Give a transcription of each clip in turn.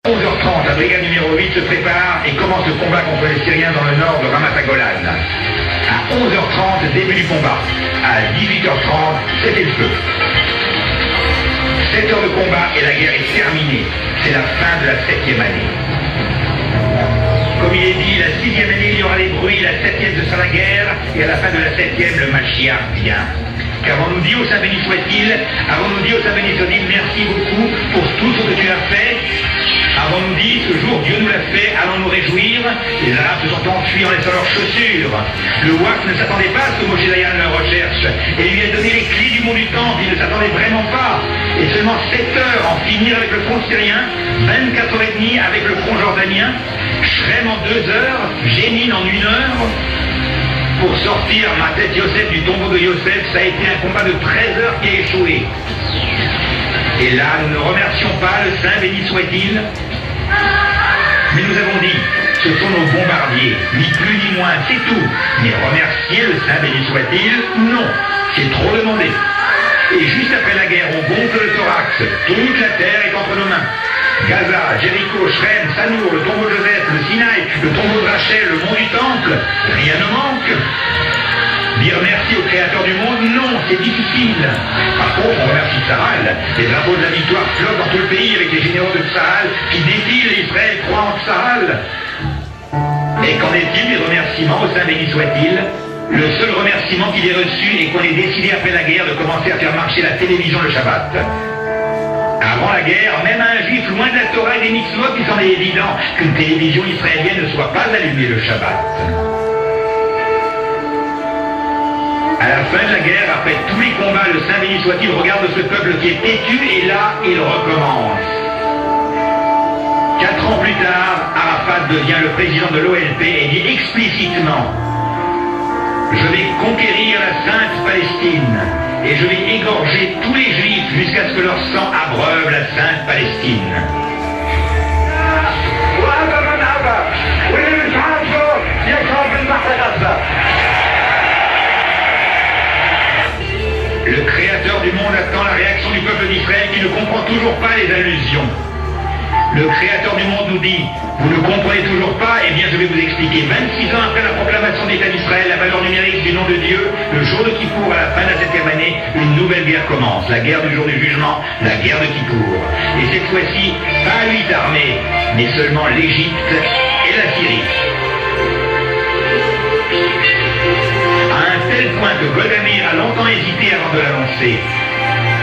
11h30, la brigade numéro 8 se prépare et commence le combat contre les Syriens dans le nord de Ramat Golan. À 11h30, début du combat. À 18h30, c'était le feu. 7 heures de combat et la guerre est terminée. C'est la fin de la 7e année. Comme il est dit, la 6e année, il y aura les bruits, la 7e, ce sera la guerre, et à la fin de la 7e, le Mashiach vient. Qu'avons-nous dit au Saint béni soit-il, avons-nous dit au Saint béni soit-il, merci beaucoup pour tout ce que tu as fait. Avons-nous dit, ce jour Dieu nous l'a fait, allons nous réjouir. Les Arabes se sont enfuis en laissant leurs chaussures. Le Waqf ne s'attendait pas à ce que Moshe Dayan leur recherche, et il lui a donné les clés du mont du temple, il ne s'attendait vraiment pas. Et seulement 7 heures en finir avec le front syrien, 24h30 avec le front jordanien, Shrem en 2 heures, Jénine en 1 heure. Pour sortir ma tête Yosef du tombeau de Yosef, ça a été un combat de 13 heures qui a échoué. Et là, nous ne remercions pas le Saint béni soit-il. Mais nous avons dit, ce sont nos bombardiers, ni plus ni moins, c'est tout. Mais remercier le Saint béni soit-il, non, c'est trop demandé. Et juste après la guerre, on gonfle le thorax, toute la terre est entre nos mains. Gaza, Jéricho, Shrem, Sanour, le tombeau de Joseph, le Sinaï, le tombeau de Rachel, le mont du Temple, rien ne manque. Dire merci au Créateur du monde, non, c'est difficile. Par contre, on remercie Tsahal. Les drapeaux de la victoire flottent dans tout le pays avec les généraux de Tsahal qui défilent et Israël croit en Tsahal. Et qu'en est-il des remerciements au Saint béni soit-il? Le seul remerciement qu'il ait reçu est qu'on ait décidé après la guerre de commencer à faire marcher la télévision le Shabbat. Avant la guerre, même un juif loin de la Torah et des mitzvot, il s'en est évident qu'une télévision israélienne ne soit pas allumée le Shabbat. À la fin de la guerre, après tous les combats, le Saint béni soit-il regarde ce peuple qui est têtu et là, il recommence. 4 ans plus tard, Arafat devient le président de l'OLP et dit explicitement: je vais conquérir la Sainte Palestine et je vais égorger tous les Juifs jusqu'à ce que leur sang abreuve la Sainte Palestine. Le Créateur du monde attend la réaction du peuple d'Israël qui ne comprend toujours pas les allusions. Le Créateur du monde nous dit: vous ne comprenez toujours pas? Eh bien, je vais vous expliquer. 26 ans après la proclamation de l'État d'Israël, la valeur numérique du nom de Dieu, le jour de Kippour, à la fin de la 7e année, une nouvelle guerre commence. La guerre du jour du jugement, la guerre de Kippour. Et cette fois-ci, pas 8 armées, mais seulement l'Égypte et la Syrie. À un tel point que Golda Meir a longtemps hésité avant de l'annoncer.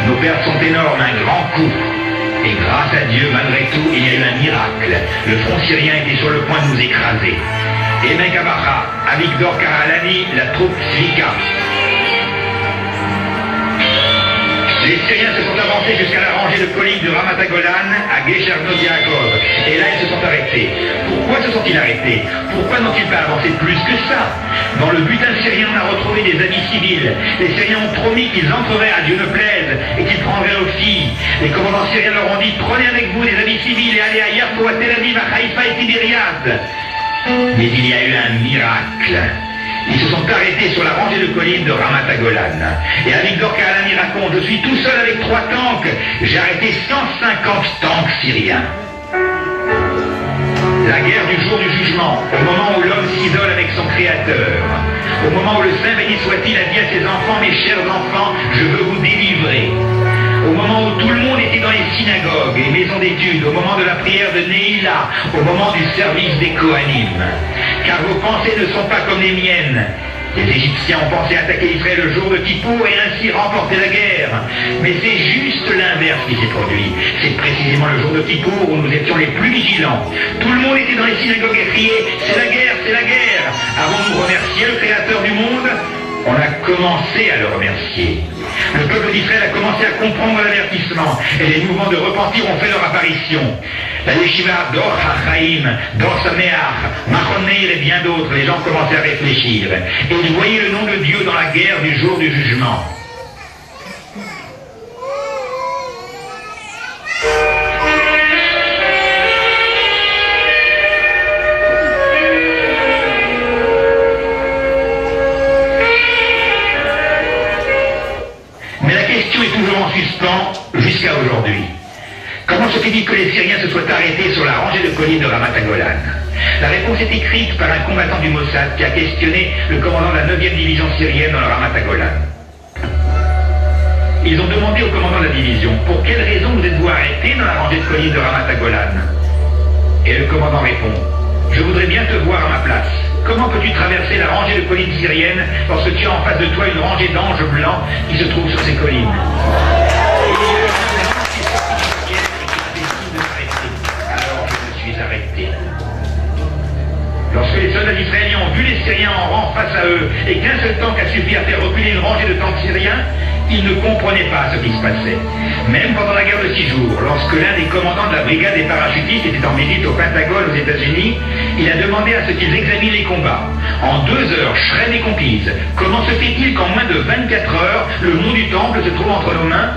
Nos pertes sont énormes, un grand coup. Et grâce à Dieu, malgré tout, il y a eu un miracle. Le front syrien était sur le point de nous écraser. Et Mekabacha, Avigdor Karalani, la troupe Zvika. Les Syriens se sont avancés jusqu'à la rangée de collines de Ramat Golan à Gesher Bnot Yaakov. Et là, ils se sont arrêtés. Pourquoi se sont-ils arrêtés? Pourquoi n'ont-ils pas avancé plus que ça? Dans le butin syrien, on a retrouvé des habits civils. Les Syriens ont promis qu'ils entreraient à Dieu ne plaise et qu'ils prendraient leurs filles. Les commandants syriens leur ont dit: prenez avec vous des habits civils et allez à Yafo, à Tel Aviv, à Haïfa et Tibériade. Mais il y a eu un miracle. Ils se sont arrêtés sur la rangée de collines de Ramat Golan. Et Avigdor Karalani raconte: je suis tout seul avec 3 tanks. J'ai arrêté 150 tanks syriens. La guerre du jour du jugement, au moment où l'homme s'isole avec son Créateur, au moment où le Saint béni soit-il a dit à ses enfants: mes chers enfants, je veux vous délivrer. Au moment où tout le monde était dans les synagogues et maisons d'études, au moment de la prière de Neila, au moment du service des Kohanim. Car vos pensées ne sont pas comme les miennes. Les Égyptiens ont pensé attaquer Israël le jour de Kippour et ainsi remporter la guerre. Mais c'est juste l'inverse qui s'est produit. C'est précisément le jour de Kippour où nous étions les plus vigilants. Tout le monde était dans les synagogues et criait: c'est la guerre, c'est la guerre. Avons-nous remercié le Créateur du monde? On a commencé à le remercier. Le peuple d'Israël a commencé à comprendre l'avertissement et les mouvements de repentir ont fait leur apparition. La Yeshiva, Dor HaChaim, Dor Sameach, Machon Meir et bien d'autres, les gens commençaient à réfléchir. Et ils voyaient le nom de Dieu dans la guerre du jour du jugement. Mais la question est toujours en suspens jusqu'à aujourd'hui. Comment se fait-il que les Syriens se soient soit arrêté sur la rangée de collines de Ramat Golan. La réponse est écrite par un combattant du Mossad qui a questionné le commandant de la 9e division syrienne dans le Ramat Golan. Ils ont demandé au commandant de la division « Pour quelle raison vous êtes-vous arrêté dans la rangée de collines de Ramat Golan ?» Et le commandant répond « Je voudrais bien te voir à ma place. Comment peux-tu traverser la rangée de collines syriennes lorsque tu as en face de toi une rangée d'anges blancs qui se trouvent sur ces collines ?» Alors je me suis arrêté. Lorsque les soldats israéliens ont vu les Syriens en rang face à eux et qu'un seul tank a suffi à faire reculer une rangée de tanks syriens, ils ne comprenaient pas ce qui se passait. Même pendant la guerre de 6 jours, lorsque l'un des commandants de la brigade des parachutistes était en visite au Pentagone aux États-Unis, il a demandé à ce qu'ils examinent les combats. En 2 heures, Shrem est conquise. Comment se fait-il qu'en moins de 24 heures, le mont du Temple se trouve entre nos mains?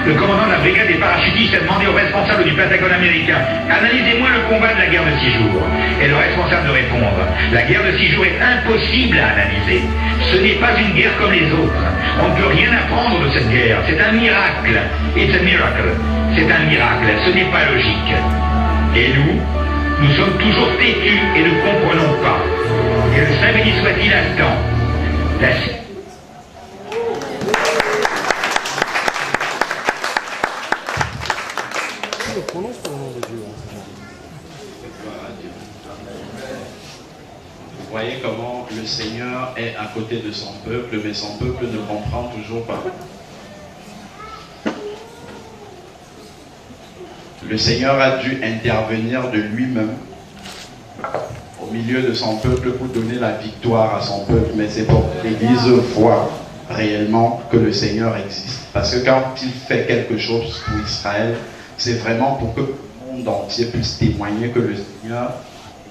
Le commandant de la brigade des parachutistes a demandé au responsable du Pentagone américain « Analysez-moi le combat de la guerre de 6 jours ». Et le responsable de répondre « La guerre de 6 jours est impossible à analyser. Ce n'est pas une guerre comme les autres. On ne peut rien apprendre de cette guerre. C'est un miracle. It's a miracle. C'est un miracle. Ce n'est pas logique. » Et nous sommes toujours têtus et ne comprenons pas. Que le Saint béni soit-il instant. Vous voyez comment le Seigneur est à côté de son peuple, mais son peuple ne comprend toujours pas. Le Seigneur a dû intervenir de lui-même au milieu de son peuple pour donner la victoire à son peuple, mais c'est pour que l'Église voit réellement que le Seigneur existe. Parce que quand il fait quelque chose pour Israël, c'est vraiment pour que le monde entier puisse témoigner que le Seigneur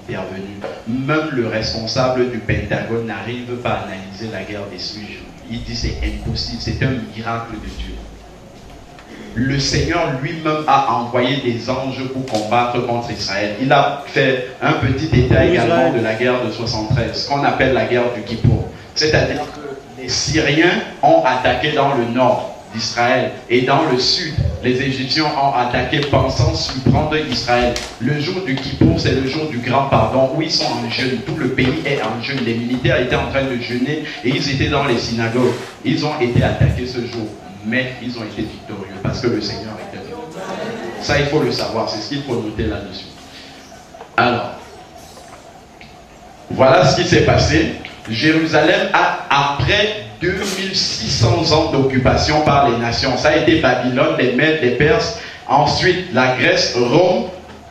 est intervenu. Même le responsable du Pentagone n'arrive pas à analyser la guerre des 6 jours. Il dit c'est impossible, c'est un miracle de Dieu. Le Seigneur lui-même a envoyé des anges pour combattre contre Israël. Il a fait un petit état également de la guerre de 73, qu'on appelle la guerre du Kippour. C'est-à-dire que les Syriens ont attaqué dans le nord d'Israël et dans le sud, les Égyptiens ont attaqué pensant surprendre Israël. Le jour du Kippour, c'est le jour du grand pardon où ils sont en jeûne. Tout le pays est en jeûne. Les militaires étaient en train de jeûner et ils étaient dans les synagogues. Ils ont été attaqués ce jour, mais ils ont été victorieux parce que le Seigneur était là. Ça, il faut le savoir. C'est ce qu'il faut noter là-dessus. Alors, voilà ce qui s'est passé. Jérusalem a, après 2600 ans d'occupation par les nations, ça a été Babylone, les Mèdes, les Perses, ensuite la Grèce, Rome,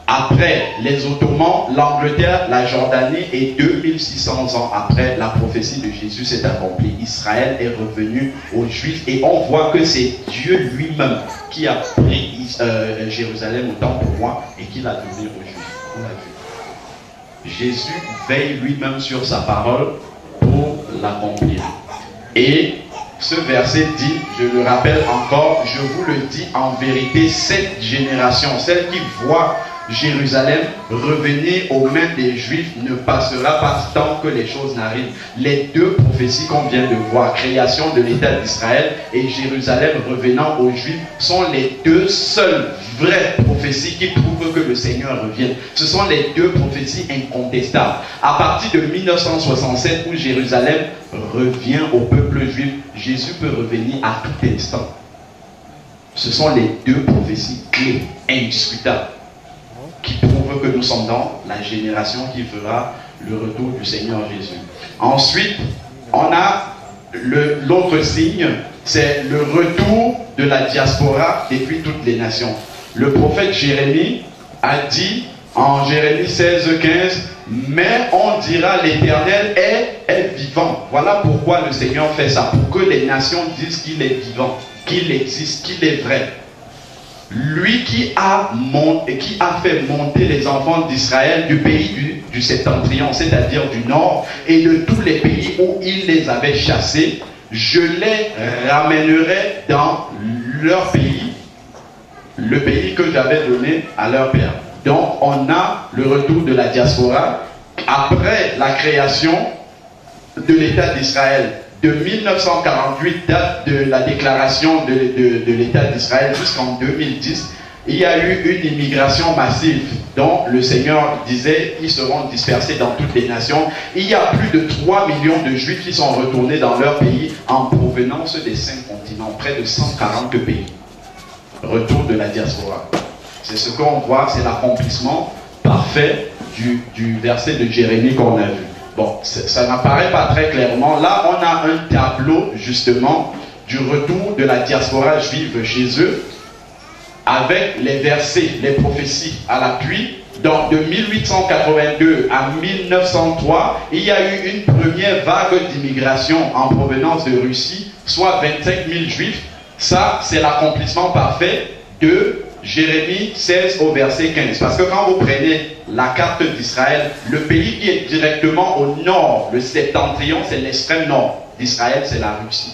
après les Ottomans, l'Angleterre, la Jordanie, et 2600 ans après, la prophétie de Jésus s'est accomplie. Israël est revenu aux Juifs et on voit que c'est Dieu lui-même qui a pris Jérusalem autant pour moi et qui l'a donné aux Juifs. On l'a vu. Jésus veille lui-même sur sa parole pour l'accomplir. Et ce verset dit, je le rappelle encore, je vous le dis en vérité, cette génération, celle qui voit Jérusalem revenir aux mains des Juifs, ne passera pas tant que les choses n'arrivent. Les deux prophéties qu'on vient de voir, création de l'État d'Israël et Jérusalem revenant aux Juifs, sont les deux seules vraies prophéties qui prouvent que le Seigneur revienne. Ce sont les deux prophéties incontestables. À partir de 1967, où Jérusalem revient au peuple juif, Jésus peut revenir à tout instant. Ce sont les deux prophéties clés, indiscutables, qui prouvent que nous sommes dans la génération qui fera le retour du Seigneur Jésus. Ensuite, on a l'autre signe, c'est le retour de la diaspora depuis toutes les nations. Le prophète Jérémie a dit en Jérémie 16:15, mais on dira l'Éternel est vivant. Voilà pourquoi le Seigneur fait ça, pour que les nations disent qu'il est vivant, qu'il existe, qu'il est vrai. Lui qui a fait monter les enfants d'Israël du pays du septentrion, c'est-à-dire du nord, et de tous les pays où il les avait chassés, je les ramènerai dans leur pays, le pays que j'avais donné à leur père. Donc on a le retour de la diaspora après la création de l'État d'Israël. De 1948, date de la déclaration de l'État d'Israël, jusqu'en 2010, il y a eu une immigration massive dont le Seigneur disait qu'ils seront dispersés dans toutes les nations. Il y a plus de 3 millions de Juifs qui sont retournés dans leur pays en provenance des 5 continents, près de 140 pays. Retour de la diaspora. C'est ce qu'on voit, c'est l'accomplissement parfait du verset de Jérémie qu'on a vu. Bon, ça n'apparaît pas très clairement. Là, on a un tableau justement du retour de la diaspora juive chez eux, avec les versets, les prophéties à l'appui. Donc de 1882 à 1903, il y a eu une première vague d'immigration en provenance de Russie, soit 25 000 juifs. Ça, c'est l'accomplissement parfait de Jérémie 16 au verset 15. Parce que quand vous prenez la carte d'Israël, le pays qui est directement au nord, le septentrion, c'est l'extrême nord d'Israël, c'est la Russie.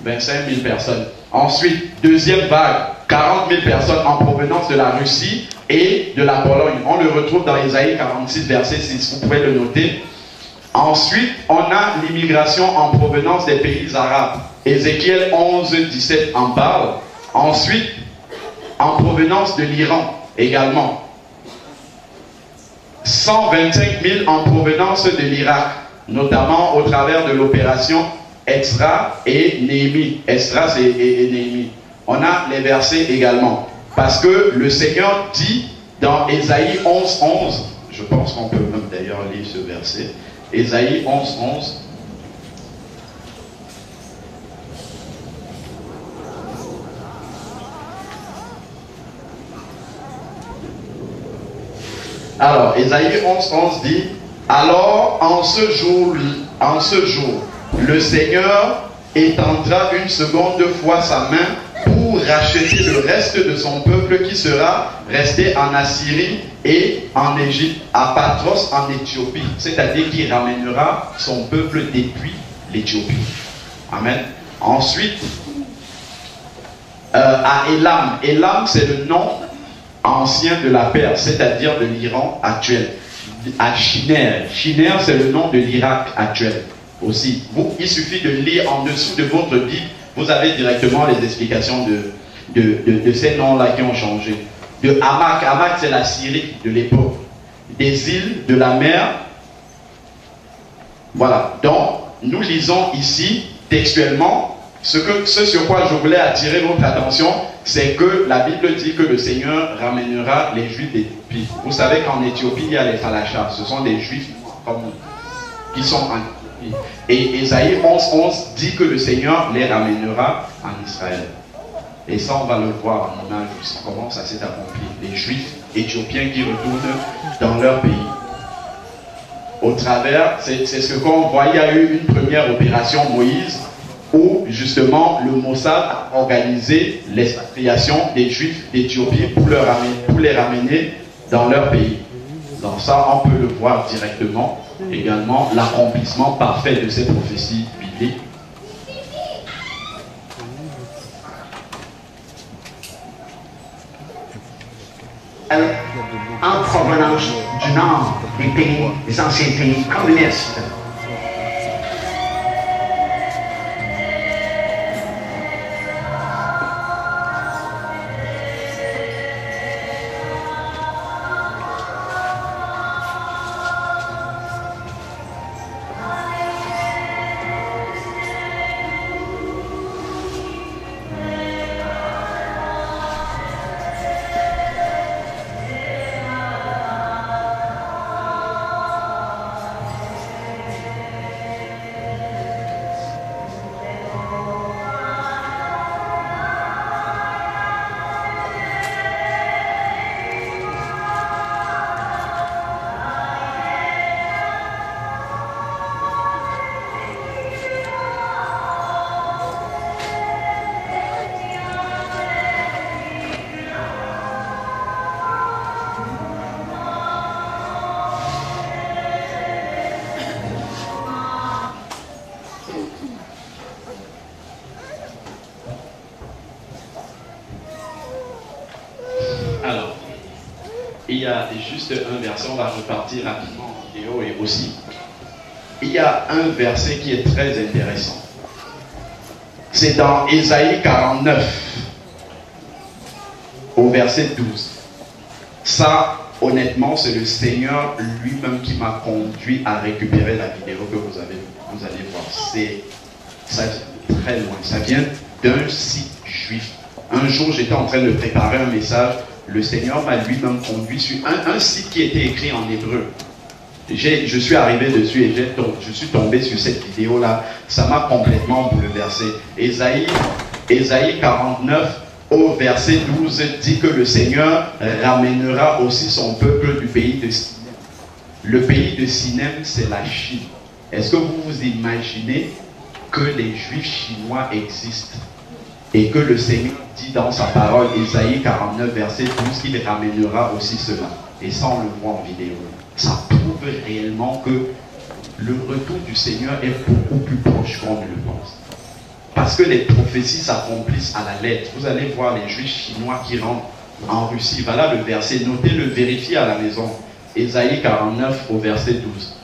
25 000 personnes. Ensuite, deuxième vague, 40 000 personnes en provenance de la Russie et de la Pologne. On le retrouve dans Ésaïe 46, verset 6. Vous pouvez le noter. Ensuite, on a l'immigration en provenance des pays arabes. Ézéchiel 11, 17 en parle. Ensuite, en provenance de l'Iran également. 125 000 en provenance de l'Irak, notamment au travers de l'opération Ezra et Néhémie. Ezra et Néhémie. On a les versets également. Parce que le Seigneur dit dans Ésaïe 11, 11, je pense qu'on peut même d'ailleurs lire ce verset. Ésaïe 11, 11. Alors, Ésaïe 11, 11 dit, alors en ce jour, le Seigneur étendra une seconde fois sa main pour racheter le reste de son peuple qui sera resté en Assyrie et en Égypte, à Patros en Éthiopie, c'est-à-dire qu'il ramènera son peuple depuis l'Éthiopie. Amen. Ensuite, à Élam. Élam, c'est le nom ancien de la Perse, c'est-à-dire de l'Iran actuel. À Chiner. Chiner, c'est le nom de l'Irak actuel aussi. Il suffit de lire en dessous de votre Bible, vous avez directement les explications de ces noms-là qui ont changé. De Hamac. Hamac, c'est la Syrie de l'époque. Des îles de la mer. Voilà. Donc, nous lisons ici, textuellement, ce sur quoi je voulais attirer votre attention, c'est que la Bible dit que le Seigneur ramènera les Juifs d'Éthiopie. Vous savez qu'en Éthiopie, il y a les Falachas. Ce sont des Juifs comme nous, qui sont en Éthiopie. Et Ésaïe 11, 11 dit que le Seigneur les ramènera en Israël. Et ça, on va le voir en image aussi, comment ça s'est accompli. Les Juifs éthiopiens qui retournent dans leur pays. Au travers, c'est ce qu'on voit, il y a eu une première opération Moïse, où justement le Mossad a organisé l'expatriation des Juifs d'Éthiopie pour les ramener dans leur pays. Dans ça, on peut le voir directement. Également, l'accomplissement parfait de ces prophéties bibliques. En provenance du nord des pays, des anciens pays communistes. Il y a juste un verset, on va repartir rapidement en vidéo et aussi. Il y a un verset qui est très intéressant. C'est dans Ésaïe 49. au verset 12. Ça, honnêtement, c'est le Seigneur lui-même qui m'a conduit à récupérer la vidéo que vous allez voir. Ça vient très loin. Ça vient d'un site juif. Un jour, j'étais en train de préparer un message. Le Seigneur m'a lui-même conduit sur un site qui était écrit en hébreu. Je suis arrivé dessus et je suis tombé sur cette vidéo-là. Ça m'a complètement bouleversé. Ésaïe 49 au verset 12 dit que le Seigneur ramènera aussi son peuple du pays de Sinem. Le pays de Sinem, c'est la Chine. Est-ce que vous vous imaginez que les Juifs chinois existent et que le Seigneur dit dans sa parole, Ésaïe 49 verset 12, qu'il ramènera aussi cela? Et ça, on le voit en vidéo. Ça prouve réellement que le retour du Seigneur est beaucoup plus proche qu'on ne le pense. Parce que les prophéties s'accomplissent à la lettre. Vous allez voir les Juifs chinois qui rentrent en Russie. Voilà le verset. Notez-le, vérifiez à la maison. Ésaïe 49 au verset 12.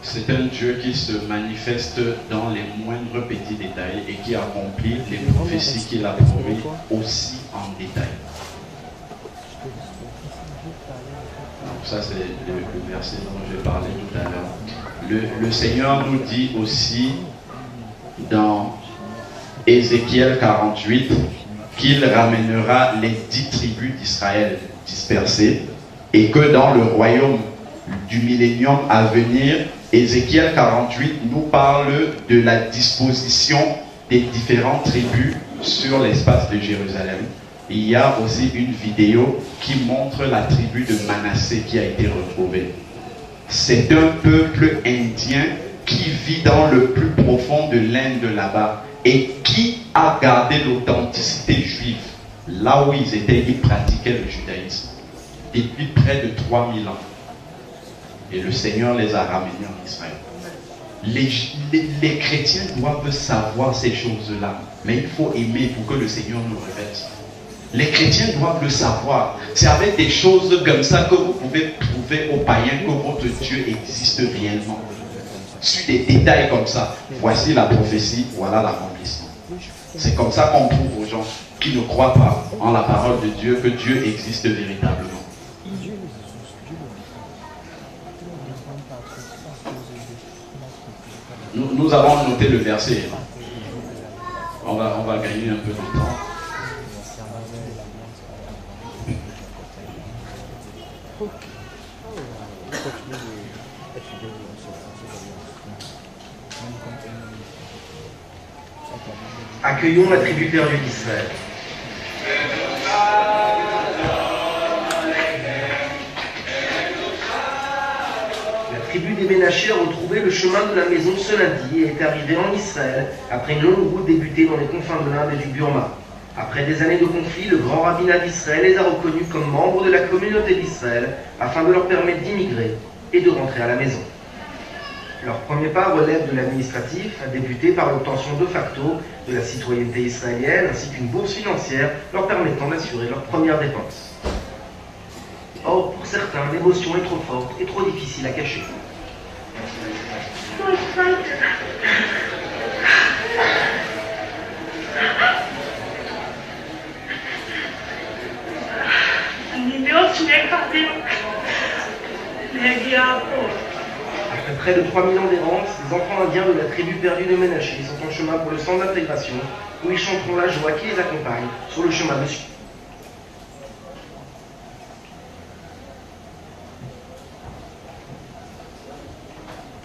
C'est un Dieu qui se manifeste dans les moindres petits détails et qui accomplit les prophéties qu'il a prouvées aussi en détail. Ça, c'est le verset dont j'ai parlé tout à l'heure. Le Seigneur nous dit aussi dans Ézéchiel 48 qu'il ramènera les 10 tribus d'Israël dispersées et que dans le royaume du millénium à venir, Ézéchiel 48 nous parle de la disposition des différentes tribus sur l'espace de Jérusalem. Il y a aussi une vidéo qui montre la tribu de Manassé qui a été retrouvée. C'est un peuple indien qui vit dans le plus profond de l'Inde là-bas et qui a gardé l'authenticité juive. Là où ils étaient, ils pratiquaient le judaïsme depuis près de 3000 ans. Et le Seigneur les a ramenés en Israël. Les chrétiens doivent savoir ces choses-là. Mais il faut aimer pour que le Seigneur nous révèle. Les chrétiens doivent le savoir. C'est avec des choses comme ça que vous pouvez prouver aux païens que votre Dieu existe réellement. Sur des détails comme ça. Voici la prophétie, voilà l'accomplissement. C'est comme ça qu'on prouve aux gens qui ne croient pas en la parole de Dieu que Dieu existe véritablement. Nous avons noté le verset. On va gagner un peu de temps. Accueillons la tribu perdue d'Israël. La tribu des Ménaché a retrouvé le chemin de la maison ce lundi et est arrivée en Israël après une longue route débutée dans les confins de l'Inde et du Burma. Après des années de conflit, le grand rabbinat d'Israël les a reconnus comme membres de la communauté d'Israël afin de leur permettre d'immigrer et de rentrer à la maison. Leur premier pas relève de l'administratif, débuté par l'obtention de facto de la citoyenneté israélienne ainsi qu'une bourse financière leur permettant d'assurer leurs premières dépenses. Or, pour certains, l'émotion est trop forte et trop difficile à cacher. Après près de 3000 ans d'errance, les enfants indiens de la tribu perdue de Ménaché sont en chemin pour le centre d'intégration, où ils chanteront la joie qui les accompagne sur le chemin de Dieu.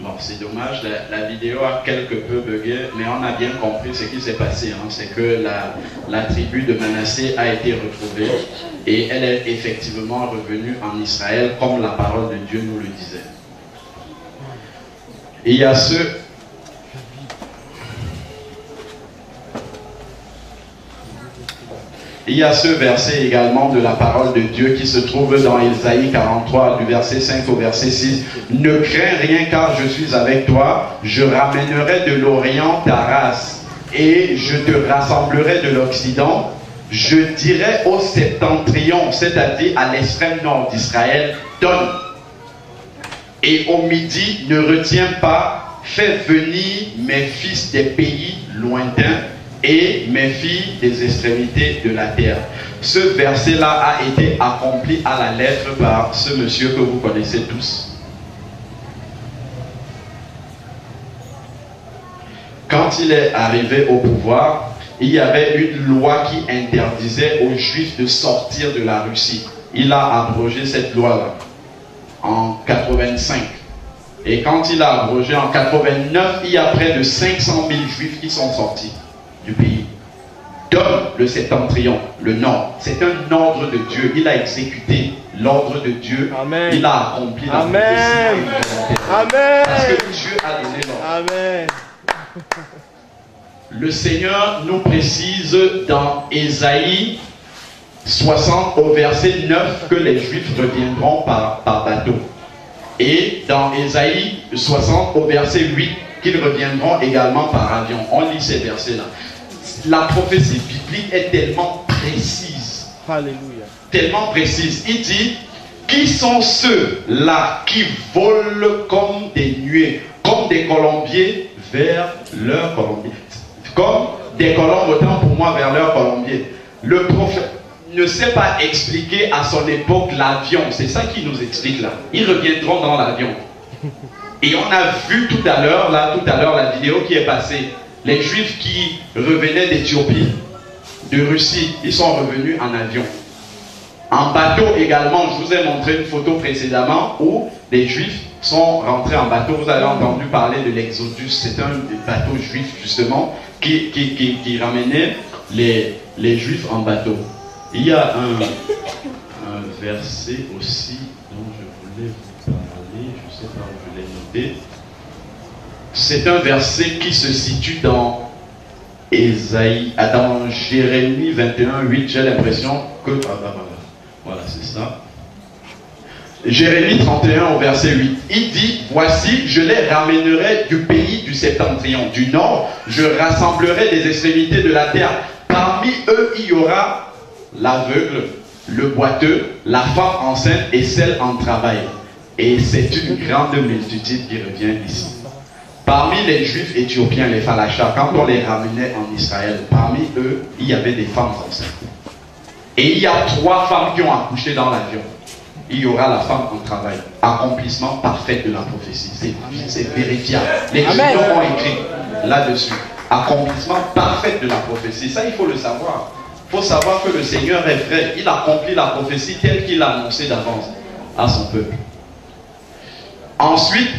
Bon, c'est dommage, la vidéo a quelque peu bugué, mais on a bien compris ce qui s'est passé. Hein. C'est que la tribu de Manassé a été retrouvée et elle est effectivement revenue en Israël comme la parole de Dieu nous le disait. Et il y a ce verset également de la parole de Dieu qui se trouve dans Ésaïe 43, du verset 5 au verset 6. « Ne crains rien car je suis avec toi, je ramènerai de l'Orient ta race et je te rassemblerai de l'Occident. Je dirai au septentrion, c'est-à-dire à l'extrême nord d'Israël, donne. Et au midi, ne retiens pas, fais venir mes fils des pays lointains et mes filles des extrémités de la terre. » Ce verset-là a été accompli à la lettre par ce monsieur que vous connaissez tous. Quand il est arrivé au pouvoir, il y avait une loi qui interdisait aux Juifs de sortir de la Russie. Il a abrogé cette loi-là en 85. Et quand il a abrogé en 89, il y a près de 500 000 Juifs qui sont sortis du pays. Donne le septentrion, le nord. C'est un ordre de Dieu. Il a exécuté l'ordre de Dieu. Amen. Il a accompli la Amen. Amen. Parce que Dieu a donné l'ordre. Amen. Le Seigneur nous précise dans Ésaïe 60 au verset 9 que les Juifs reviendront par bateau. Et dans Ésaïe 60 au verset 8 qu'ils reviendront également par avion. On lit ces versets-là. La prophétie biblique est tellement précise. Alléluia. Tellement précise. Il dit, qui sont ceux-là qui volent comme des nuées, comme des colombiers vers leur colombier. Comme des colombes, autant pour moi vers leur colombier. Le prophète ne sait pas expliquer à son époque l'avion. C'est ça qu'il nous explique là. Ils reviendront dans l'avion. Et on a vu tout à l'heure la vidéo qui est passée. Les Juifs qui revenaient d'Éthiopie, de Russie, ils sont revenus en avion. En bateau également, je vous ai montré une photo précédemment où les Juifs sont rentrés en bateau. Vous avez entendu parler de l'Exodus. C'est un bateau juif justement qui ramenait les Juifs en bateau. Il y a un verset aussi dont je voulais vous parler. Je ne sais pas où je l'ai noté. C'est un verset qui se situe dans dans Jérémie 21, 8. J'ai l'impression que... Voilà, c'est ça. Jérémie 31 au verset 8. Il dit, voici, je les ramènerai du pays du septentrion, du nord. Je rassemblerai des extrémités de la terre. Parmi eux, il y aura l'aveugle, le boiteux, la femme enceinte et celle en travail. Et c'est une grande multitude qui revient ici. Parmi les Juifs éthiopiens, les Falachas, quand on les ramenait en Israël, parmi eux, il y avait des femmes enceintes. Et il y a 3 femmes qui ont accouché dans l'avion. Il y aura la femme en travail. Accomplissement parfait de la prophétie. C'est vérifiable. Les Juifs ont écrit là-dessus. Accomplissement parfait de la prophétie. Ça, il faut le savoir. Il faut savoir que le Seigneur est vrai. Il accomplit la prophétie telle qu'il l'a annoncée d'avance à son peuple. Ensuite,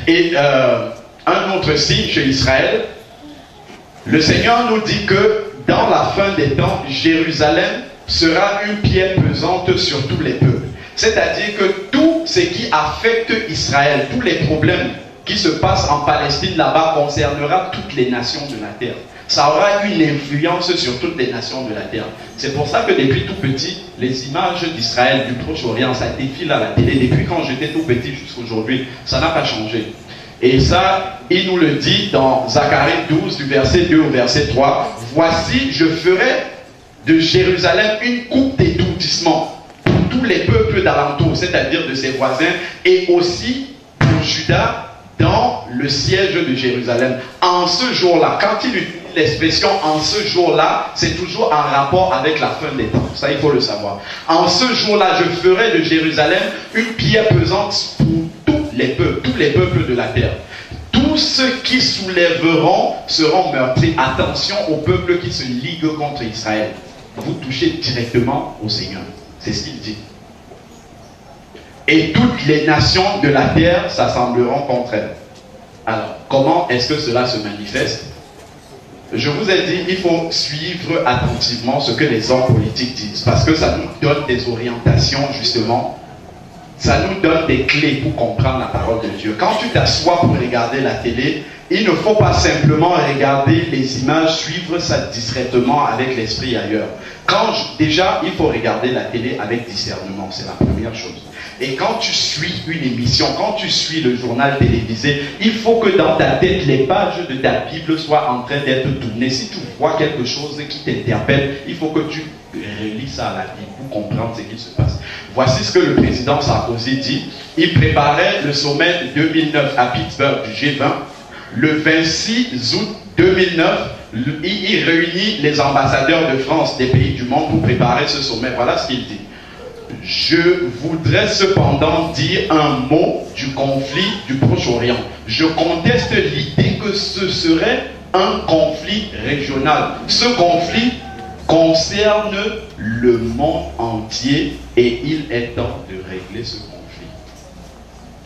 un autre signe chez Israël, le Seigneur nous dit que dans la fin des temps, Jérusalem sera une pierre pesante sur tous les peuples. C'est-à-dire que tout ce qui affecte Israël, tous les problèmes qui se passent en Palestine là-bas concernera toutes les nations de la terre. ça aura une influence sur toutes les nations de la terre. C'est pour ça que depuis tout petit, les images d'Israël, du Proche-Orient, ça défile à la télé. Depuis quand j'étais tout petit jusqu'à aujourd'hui, ça n'a pas changé. Et ça, il nous le dit dans Zacharie 12, du verset 2 au verset 3. Voici, je ferai de Jérusalem une coupe d'étourdissement pour tous les peuples d'alentour, c'est-à-dire de ses voisins, et aussi pour Juda, dans le siège de Jérusalem. En ce jour-là, quand il utilise l'expression en ce jour-là, c'est toujours en rapport avec la fin des temps. Ça, il faut le savoir. En ce jour-là, je ferai de Jérusalem une pierre pesante pour tous les peuples de la terre. Tous ceux qui soulèveront seront meurtris. Attention aux peuples qui se liguent contre Israël. Vous touchez directement au Seigneur. C'est ce qu'il dit. Et toutes les nations de la terre s'assembleront contre elle. Alors, comment est-ce que cela se manifeste? Je vous ai dit, il faut suivre attentivement ce que les hommes politiques disent, parce que ça nous donne des orientations, justement. Ça nous donne des clés pour comprendre la parole de Dieu. Quand tu t'assois pour regarder la télé, il ne faut pas simplement regarder les images, suivre ça discrètement avec l'esprit ailleurs. Déjà, il faut regarder la télé avec discernement, c'est la première chose. Et quand tu suis une émission, quand tu suis le journal télévisé, il faut que dans ta tête, les pages de ta Bible soient en train d'être tournées. Si tu vois quelque chose qui t'interpelle, il faut que tu relis ça à la Bible pour comprendre ce qui se passe. Voici ce que le président Sarkozy dit. Il préparait le sommet 2009 à Pittsburgh du G20. Le 26 août 2009, il réunit les ambassadeurs de France des pays du monde pour préparer ce sommet. Voilà ce qu'il dit. Je voudrais cependant dire un mot du conflit du Proche-Orient. Je conteste l'idée que ce serait un conflit régional. Ce conflit concerne le monde entier et il est temps de régler ce conflit.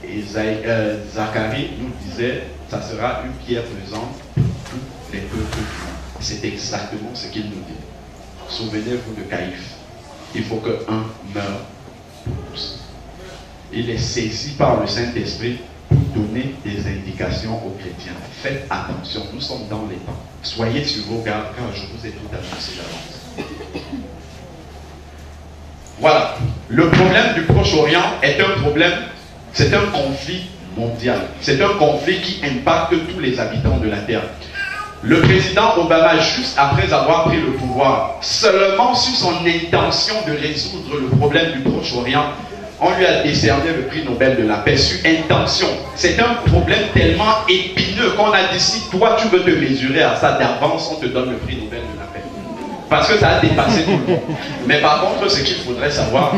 Et Zacharie nous disait, ça sera une pierre pesante pour tous les peuples du monde. C'est exactement ce qu'il nous dit. Souvenez-vous de Caïphe. Il faut que un meure pour tous. Il est saisi par le Saint-Esprit pour donner des indications aux chrétiens. Faites attention, nous sommes dans les temps. Soyez sur vos gardes car je vous ai tout annoncé d'avance. Voilà. Le problème du Proche-Orient est un problème, c'est un conflit mondial. C'est un conflit qui impacte tous les habitants de la terre. Le président Obama, juste après avoir pris le pouvoir, seulement sur son intention de résoudre le problème du Proche-Orient, on lui a décerné le prix Nobel de la paix sur intention. C'est un problème tellement épineux qu'on a dit, si toi tu veux te mesurer à ça d'avance, on te donne le prix Nobel de la paix. Parce que ça a dépassé tout le monde. Mais par contre, ce qu'il faudrait savoir,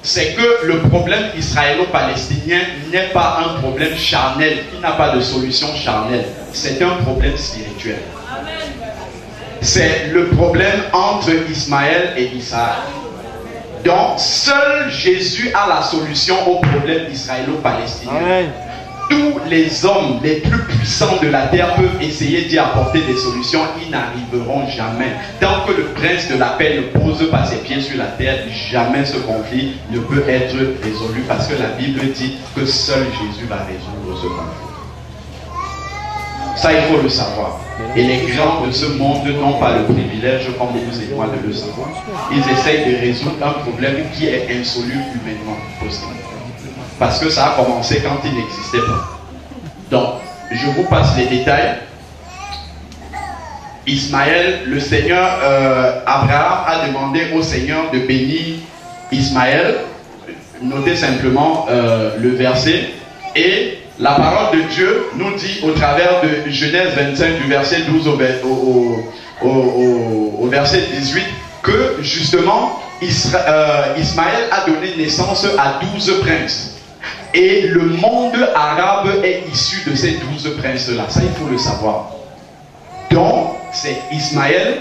c'est que le problème israélo-palestinien n'est pas un problème charnel, il n'a pas de solution charnelle. C'est un problème spirituel. C'est le problème entre Ismaël et Isaac. Donc, seul Jésus a la solution au problème israélo-palestinien. Tous les hommes les plus puissants de la terre peuvent essayer d'y apporter des solutions, ils n'arriveront jamais. Tant que le prince de la paix ne pose pas ses pieds sur la terre, jamais ce conflit ne peut être résolu, parce que la Bible dit que seul Jésus va résoudre ce conflit. Ça, il faut le savoir. Et les grands de ce monde n'ont pas le privilège, comme vous et moi, de le savoir. Ils essayent de résoudre un problème qui est insoluble humainement possible. Parce que ça a commencé quand il n'existait pas. Donc, je vous passe les détails. Ismaël, le Seigneur, Abraham a demandé au Seigneur de bénir Ismaël. Notez simplement le verset. Et la parole de Dieu nous dit au travers de Genèse 25 du verset 12 au verset 18 que justement Ismaël a donné naissance à 12 princes. Et le monde arabe est issu de ces 12 princes-là. Ça, il faut le savoir. Donc, c'est Ismaël,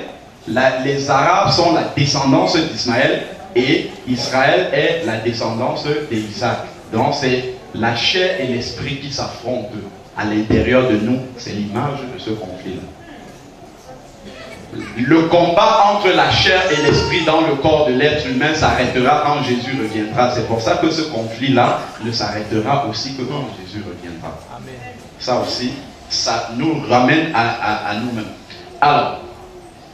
les Arabes sont la descendance d'Ismaël et Israël est la descendance d'Isaac. Donc, c'est la chair et l'esprit qui s'affrontent à l'intérieur de nous. C'est l'image de ce conflit-là. Le combat entre la chair et l'esprit dans le corps de l'être humain s'arrêtera quand Jésus reviendra. C'est pour ça que ce conflit-là ne s'arrêtera aussi que quand Jésus reviendra. Amen. Ça aussi, ça nous ramène à nous-mêmes. Alors,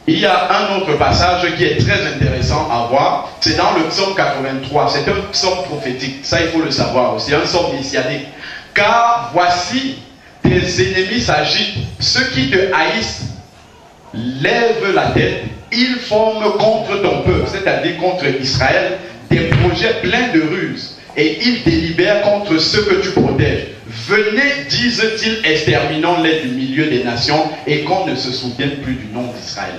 il y a un autre passage qui est très intéressant à voir. C'est dans le psaume 83. C'est un psaume prophétique. Ça, il faut le savoir aussi. Un psaume messianique. Car voici, tes ennemis s'agitent. Ceux qui te haïssent lèvent la tête. Ils forment contre ton peuple, c'est-à-dire contre Israël, des projets pleins de ruses. Et ils délibèrent contre ceux que tu protèges. Venez, disent-ils, exterminons-les du milieu des nations et qu'on ne se souvienne plus du nom d'Israël.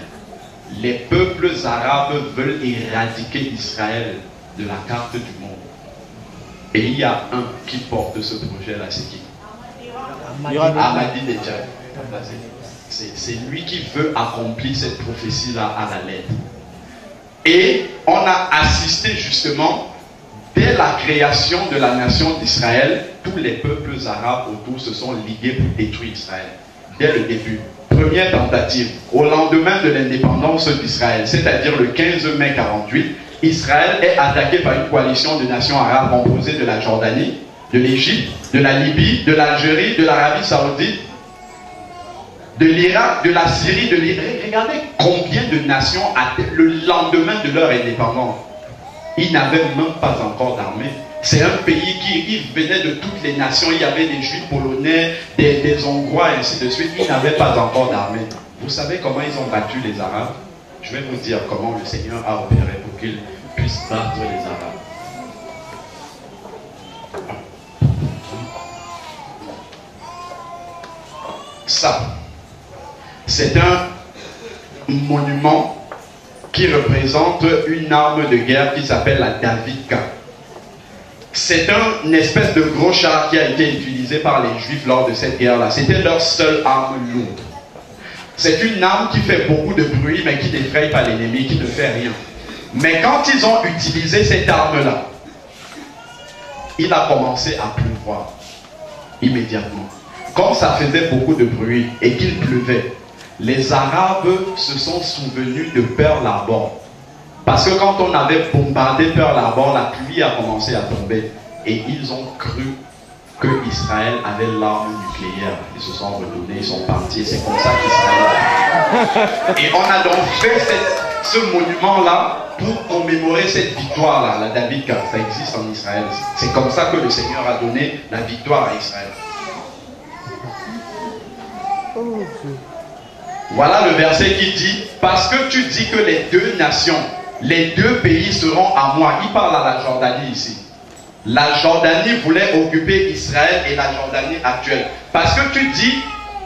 Les peuples arabes veulent éradiquer Israël de la carte du monde. Et il y a un qui porte ce projet-là, c'est qui? Ahmadinejad. C'est lui qui veut accomplir cette prophétie-là à la lettre. Et on a assisté justement, dès la création de la nation d'Israël, tous les peuples arabes autour se sont ligués pour détruire Israël. Dès le début. Première tentative, au lendemain de l'indépendance d'Israël, c'est-à-dire le 15 mai 48, Israël est attaqué par une coalition de nations arabes composée de la Jordanie, de l'Égypte, de la Libye, de l'Algérie, de l'Arabie Saoudite, de l'Irak, de la Syrie, de l'Irak. Regardez combien de nations, le lendemain de leur indépendance, ils n'avaient même pas encore d'armée. C'est un pays qui venait de toutes les nations. Il y avait des Juifs polonais, des Hongrois, et ainsi de suite. Ils n'avaient pas encore d'armée. Vous savez comment ils ont battu les Arabes? Je vais vous dire comment le Seigneur a opéré pour qu'ils puissent battre les Arabes. Ça, c'est un monument qui représente une arme de guerre qui s'appelle la Davidka. C'est une espèce de gros char qui a été utilisé par les Juifs lors de cette guerre-là. C'était leur seule arme lourde. C'est une arme qui fait beaucoup de bruit, mais qui n'effraie pas l'ennemi, qui ne fait rien. Mais quand ils ont utilisé cette arme-là, il a commencé à pleuvoir immédiatement. Comme ça faisait beaucoup de bruit et qu'il pleuvait, les Arabes se sont souvenus de Pearl Harbor. Parce que quand on avait bombardé Pearl Harbor, la pluie a commencé à tomber. Et ils ont cru que Israël avait l'arme nucléaire. Ils se sont retournés, ils sont partis. C'est comme ça qu'Israël a... Et on a donc fait ce monument-là pour commémorer cette victoire-là, la Davidka. Ça existe en Israël. C'est comme ça que le Seigneur a donné la victoire à Israël. Voilà le verset qui dit, parce que tu dis que les deux nations, les deux pays seront à moi. Il parle à la Jordanie ici. La Jordanie voulait occuper Israël et la Jordanie actuelle. Parce que tu dis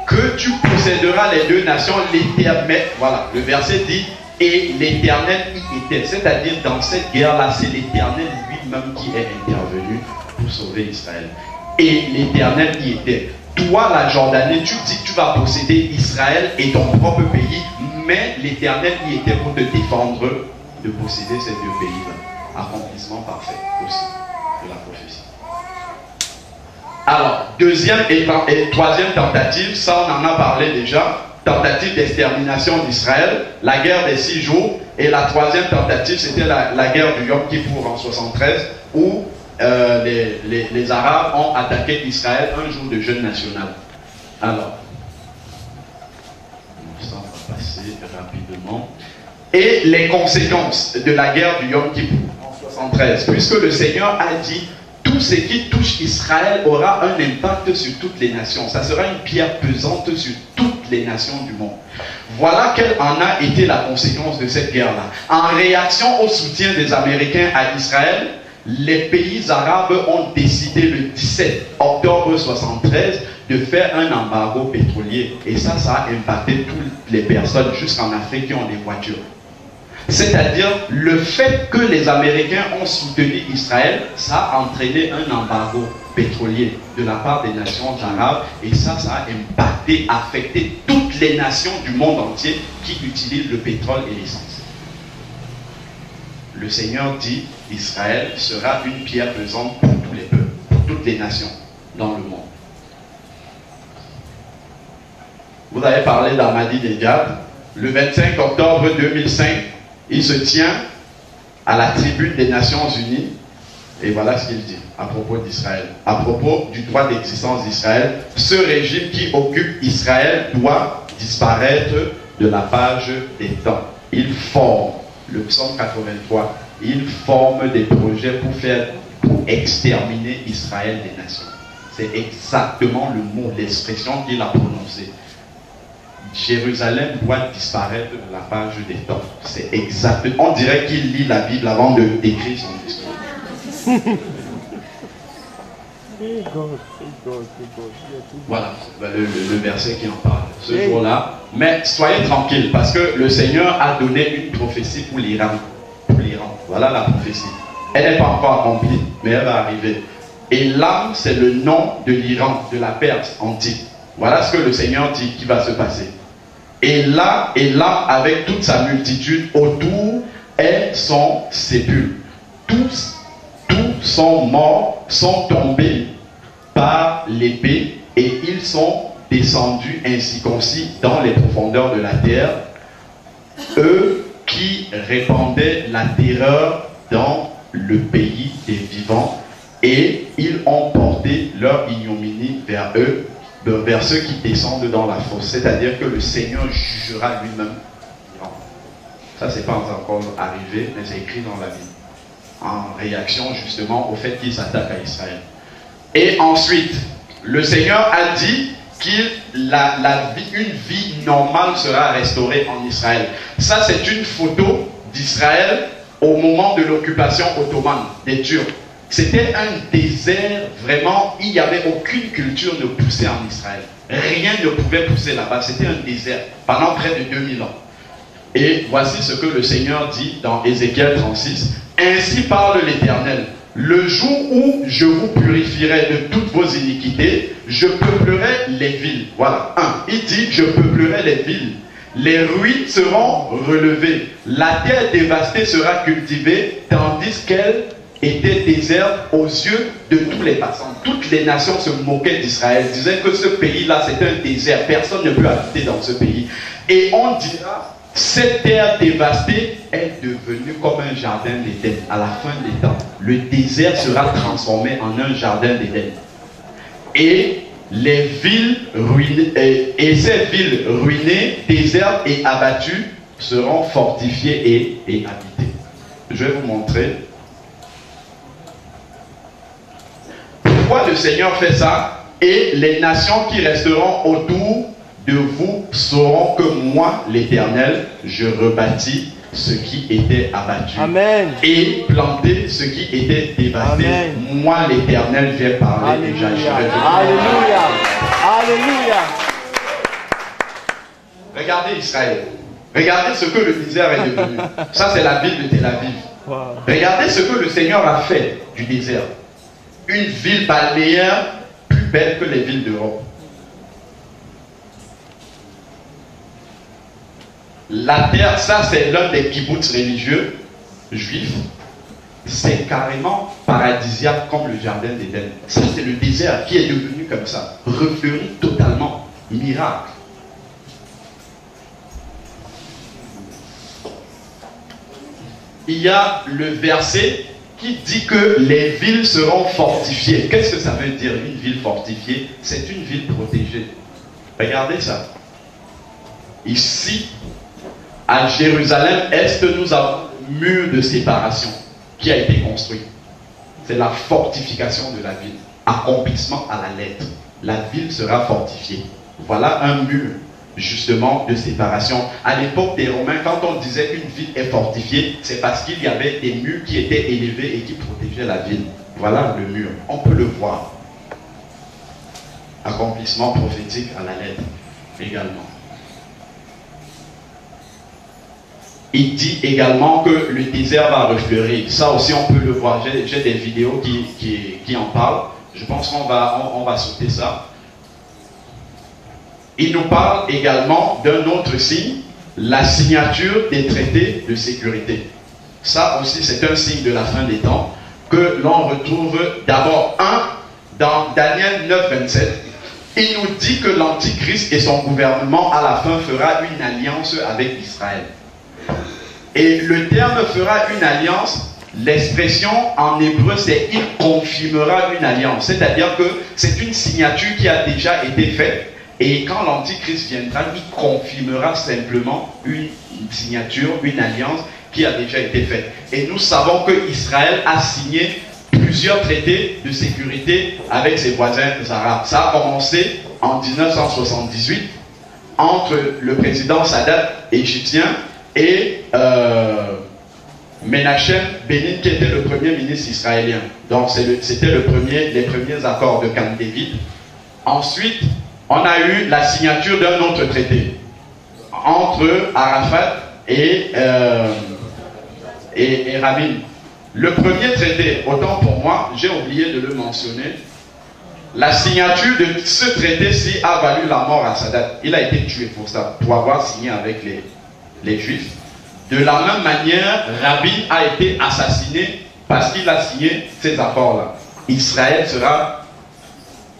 que tu posséderas les deux nations, l'Éternel. Voilà, le verset dit, et l'Éternel y était. C'est-à-dire, dans cette guerre-là, c'est l'Éternel lui-même qui est intervenu pour sauver Israël. Et l'Éternel y était. Toi, la Jordanie, tu dis que tu vas posséder Israël et ton propre pays, mais l'Éternel y était pour te défendre de posséder ces deux pays-là. Accomplissement parfait aussi de la prophétie. Alors, deuxième et troisième tentative, ça on en a parlé déjà, tentative d'extermination d'Israël, la guerre des 6 jours, et la troisième tentative c'était la guerre du Yom Kippour en 73, où les Arabes ont attaqué Israël un jour de jeûne national. Alors, ça on va passer rapidement. Et les conséquences de la guerre du Yom Kippour en 73, puisque le Seigneur a dit tout ce qui touche Israël aura un impact sur toutes les nations. Ça sera une pierre pesante sur toutes les nations du monde. Voilà quelle en a été la conséquence de cette guerre-là. En réaction au soutien des Américains à Israël, les pays arabes ont décidé le 17 octobre 73 de faire un embargo pétrolier. Et ça a impacté toutes les personnes jusqu'en Afrique qui ont des voitures. C'est-à-dire, le fait que les Américains ont soutenu Israël, ça a entraîné un embargo pétrolier de la part des nations arabes. Et ça a impacté, affecté toutes les nations du monde entier qui utilisent le pétrole et l'essence. Le Seigneur dit, Israël sera une pierre pesante pour tous les peuples, pour toutes les nations dans le monde. Vous avez parlé d'Ahmadinejad. Le 25 octobre 2005, il se tient à la tribune des Nations Unies Et voilà ce qu'il dit à propos d'Israël. À propos du droit d'existence d'Israël, ce régime qui occupe Israël doit disparaître de la page des temps. Il forme, le psaume 83, il forme des projets pour exterminer Israël des nations. C'est exactement le mot, l'expression qu'il a prononcée. Jérusalem doit disparaître de la page des temps. C'est exactement. On dirait qu'il lit la Bible avant d'écrire son discours. Voilà le verset qui en parle ce jour-là. Mais soyez tranquilles parce que le Seigneur a donné une prophétie pour l'Iran. Voilà la prophétie. Elle n'est pas encore accomplie, mais elle va arriver. Et l'âme, c'est le nom de l'Iran, de la Perse antique. Voilà ce que le Seigneur dit qui va se passer. Et là, avec toute sa multitude autour, est son sépulcre. Tous sont morts, sont tombés par l'épée, et ils sont descendus ainsi concis dans les profondeurs de la terre, eux qui répandaient la terreur dans le pays des vivants, et ils ont porté leur ignominie vers eux, vers ceux qui descendent dans la fosse. C'est-à-dire que le Seigneur jugera lui-même. Ça, c'est pas encore arrivé, mais c'est écrit dans la Bible. En réaction justement au fait qu'il s'attaque à Israël. Et ensuite, le Seigneur a dit qu'une vie normale sera restaurée en Israël. Ça, c'est une photo d'Israël au moment de l'occupation ottomane des Turcs. C'était un désert, vraiment, il n'y avait aucune culture ne poussait en Israël. Rien ne pouvait pousser là-bas, c'était un désert pendant près de 2000 ans. Et voici ce que le Seigneur dit dans Ézéchiel 36. Ainsi parle l'Éternel. Le jour où je vous purifierai de toutes vos iniquités, je peuplerai les villes. Voilà. Il dit, je peuplerai les villes. Les ruines seront relevées. La terre dévastée sera cultivée, tandis qu'elle était déserte aux yeux de tous les passants. Toutes les nations se moquaient d'Israël, disaient que ce pays-là, c'est un désert. Personne ne peut habiter dans ce pays. Et on dira, cette terre dévastée est devenue comme un jardin d'Éden. À la fin des temps, le désert sera transformé en un jardin d'Éden. Et les villes ruinées, et ces villes ruinées, désertes et abattues seront fortifiées et habitées. Je vais vous montrer. Pourquoi le Seigneur fait ça? Et les nations qui resteront autour de vous sauront que moi, l'Éternel, je rebâtis ce qui était abattu. Amen. Et planter ce qui était dévasté. Amen. Moi, l'Éternel, viens parler. Alléluia. Et j'agirai. Alléluia. Alléluia. Regardez Israël. Regardez ce que le désert est devenu. Ça, c'est la ville de Tel Aviv. Wow. Regardez ce que le Seigneur a fait du désert. Une ville balnéaire plus belle que les villes d'Europe. La terre, ça c'est l'un des kibbutz religieux juifs. C'est carrément paradisiaque comme le jardin d'Éden. Ça c'est le désert qui est devenu comme ça. Refleuri totalement. Miracle. Il y a le verset qui dit que les villes seront fortifiées. Qu'est-ce que ça veut dire une ville fortifiée? C'est une ville protégée. Regardez ça. Ici, à Jérusalem-Est, nous avons un mur de séparation qui a été construit. C'est la fortification de la ville. Accomplissement à la lettre. La ville sera fortifiée. Voilà un mur, justement, de séparation. À l'époque des Romains, quand on disait qu'une ville est fortifiée, c'est parce qu'il y avait des murs qui étaient élevés et qui protégeaient la ville. Voilà le mur. On peut le voir. Accomplissement prophétique à la lettre, également. Il dit également que le désert va refleurir. Ça aussi, on peut le voir. J'ai des vidéos qui en parlent. Je pense qu'on va sauter ça. Il nous parle également d'un autre signe, la signature des traités de sécurité. Ça aussi, c'est un signe de la fin des temps que l'on retrouve d'abord dans Daniel 9, 27. Il nous dit que l'Antichrist et son gouvernement à la fin fera une alliance avec Israël. Et le terme fera une alliance l'expression en hébreu c'est « il confirmera une alliance ». C'est-à-dire que c'est une signature qui a déjà été faite. Et quand l'Antichrist viendra, il confirmera simplement une signature, une alliance qui a déjà été faite. Et nous savons que Israël a signé plusieurs traités de sécurité avec ses voisins arabes. Ça a commencé en 1978 entre le président Sadat égyptien et Menachem Benin qui était le premier ministre israélien. Donc c'était les premiers accords de Camp David. Ensuite, on a eu la signature d'un autre traité entre Arafat et Rabin. Le premier traité, autant pour moi, j'ai oublié de le mentionner, la signature de ce traité-ci a valu la mort à Sadat. Il a été tué pour ça, pour avoir signé avec les Juifs. De la même manière, Rabin a été assassiné parce qu'il a signé ces accords-là. Israël sera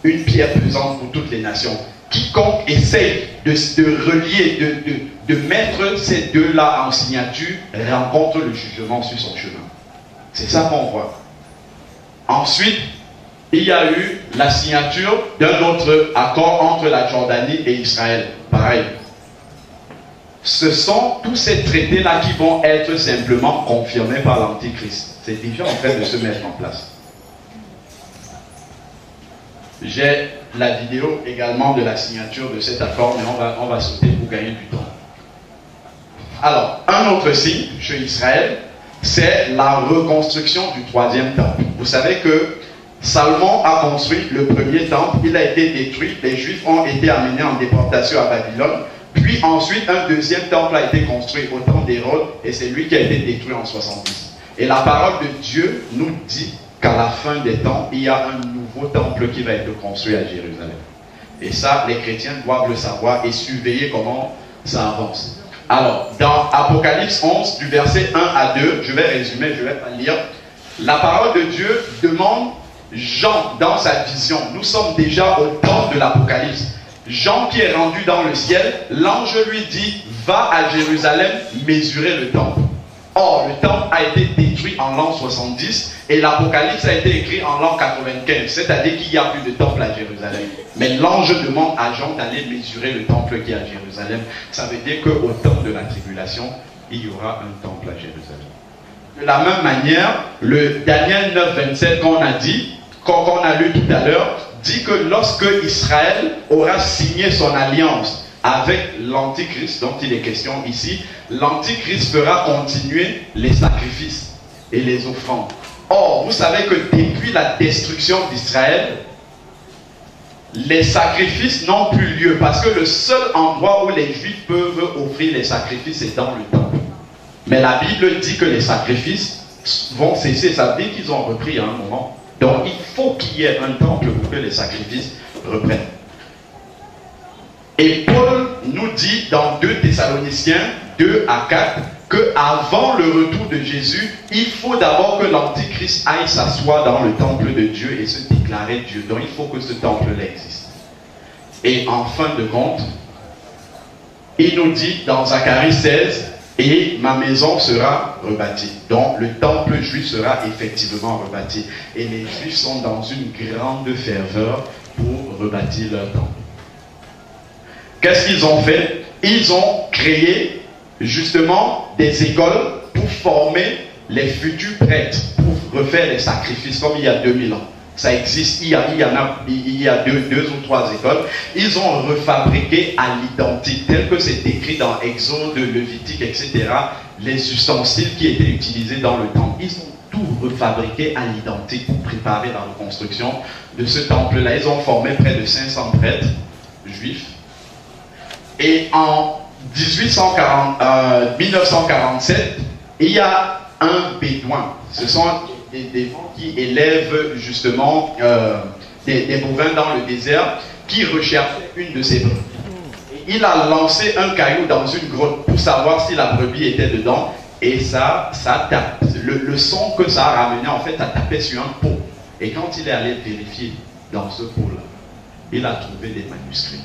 une pierre pesante pour toutes les nations. Quiconque essaye de relier, de mettre ces deux-là en signature, rencontre le jugement sur son chemin. C'est ça qu'on voit. Ensuite, il y a eu la signature d'un autre accord entre la Jordanie et Israël. Pareil. Ce sont tous ces traités-là qui vont être simplement confirmés par l'Antichrist. C'est déjà en train de se mettre en place. J'ai la vidéo également de la signature de cet accord, mais on va sauter pour gagner du temps. Alors, un autre signe chez Israël, c'est la reconstruction du troisième temple. Vous savez que Salomon a construit le premier temple, il a été détruit, les Juifs ont été amenés en déportation à Babylone, puis ensuite un deuxième temple a été construit au temps d'Hérode, et c'est lui qui a été détruit en 70. Et la parole de Dieu nous dit qu'à la fin des temps, il y a un nouveau temple qui va être construit à Jérusalem. Et ça, les chrétiens doivent le savoir et surveiller comment ça avance. Alors, dans Apocalypse 11, du verset 1 à 2, je vais résumer, je ne vais pas lire. La parole de Dieu demande Jean dans sa vision. Nous sommes déjà au temps de l'Apocalypse. Jean qui est rendu dans le ciel, l'ange lui dit, va à Jérusalem mesurer le temple. Or, le temple a été détruit en l'an 70 et l'Apocalypse a été écrit en l'an 95, c'est-à-dire qu'il n'y a plus de temple à Jérusalem. Mais l'ange demande à Jean d'aller mesurer le temple qui est à Jérusalem. Ça veut dire qu'au temps de la tribulation, il y aura un temple à Jérusalem. De la même manière, le Daniel 9, 27 qu'on a dit, qu'on a lu tout à l'heure, dit que lorsque Israël aura signé son alliance avec l'Antichrist, dont il est question ici, l'Antichrist fera continuer les sacrifices et les offrandes. Or, vous savez que depuis la destruction d'Israël, les sacrifices n'ont plus lieu parce que le seul endroit où les Juifs peuvent offrir les sacrifices est dans le temple. Mais la Bible dit que les sacrifices vont cesser, ça veut dire qu'ils ont repris à un moment. Donc il faut qu'il y ait un temple pour que les sacrifices reprennent. Et Paul nous dit dans 2 Thessaloniciens 2 à 4 qu'avant le retour de Jésus, il faut d'abord que l'Antichrist aille s'asseoir dans le temple de Dieu et se déclarer Dieu. Donc il faut que ce temple-là existe. Et en fin de compte, il nous dit dans Zacharie 16, et ma maison sera rebâtie. Donc le temple juif sera effectivement rebâti. Et les Juifs sont dans une grande ferveur pour rebâtir leur temple. Qu'est-ce qu'ils ont fait? Ils ont créé justement des écoles pour former les futurs prêtres, pour refaire les sacrifices comme il y a 2000 ans. Ça existe, il y a deux ou trois écoles. Ils ont refabriqué à l'identique, tel que c'est écrit dans Exode, Lévitique, etc. Les ustensiles qui étaient utilisés dans le temple. Ils ont tout refabriqué à l'identique pour préparer la reconstruction de ce temple-là. Ils ont formé près de 500 prêtres juifs. Et en 1947, il y a un bédouin. Ce sont des gens qui élèvent justement des bovins dans le désert, qui recherchaient une de ces brebis. Il a lancé un caillou dans une grotte pour savoir si la brebis était dedans, et ça tape. Le son que ça a ramené, en fait, ça tapait sur un pot. Et quand il est allé vérifier dans ce pot-là, il a trouvé des manuscrits.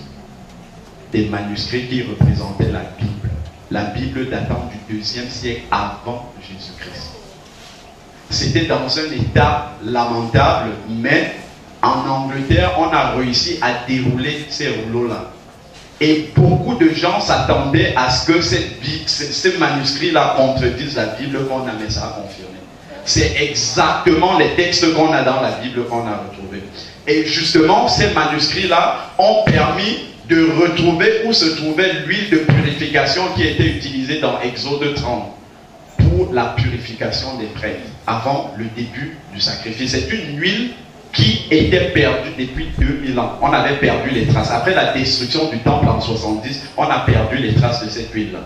Des manuscrits qui représentaient la Bible. La Bible datant du 2e siècle avant Jésus-Christ. c'était dans un état lamentable, mais en Angleterre, on a réussi à dérouler ces rouleaux-là. Et beaucoup de gens s'attendaient à ce que ces manuscrits-là contredisent la Bible qu'on a, mais ça a confirmé. C'est exactement les textes qu'on a dans la Bible qu'on a retrouvés. Et justement, ces manuscrits-là ont permis de retrouver où se trouvait l'huile de purification qui était utilisée dans Exode 30 pour la purification des prêtres avant le début du sacrifice. C'est une huile qui était perdue depuis 2000 ans. On avait perdu les traces. Après la destruction du temple en 70, on a perdu les traces de cette huile-là.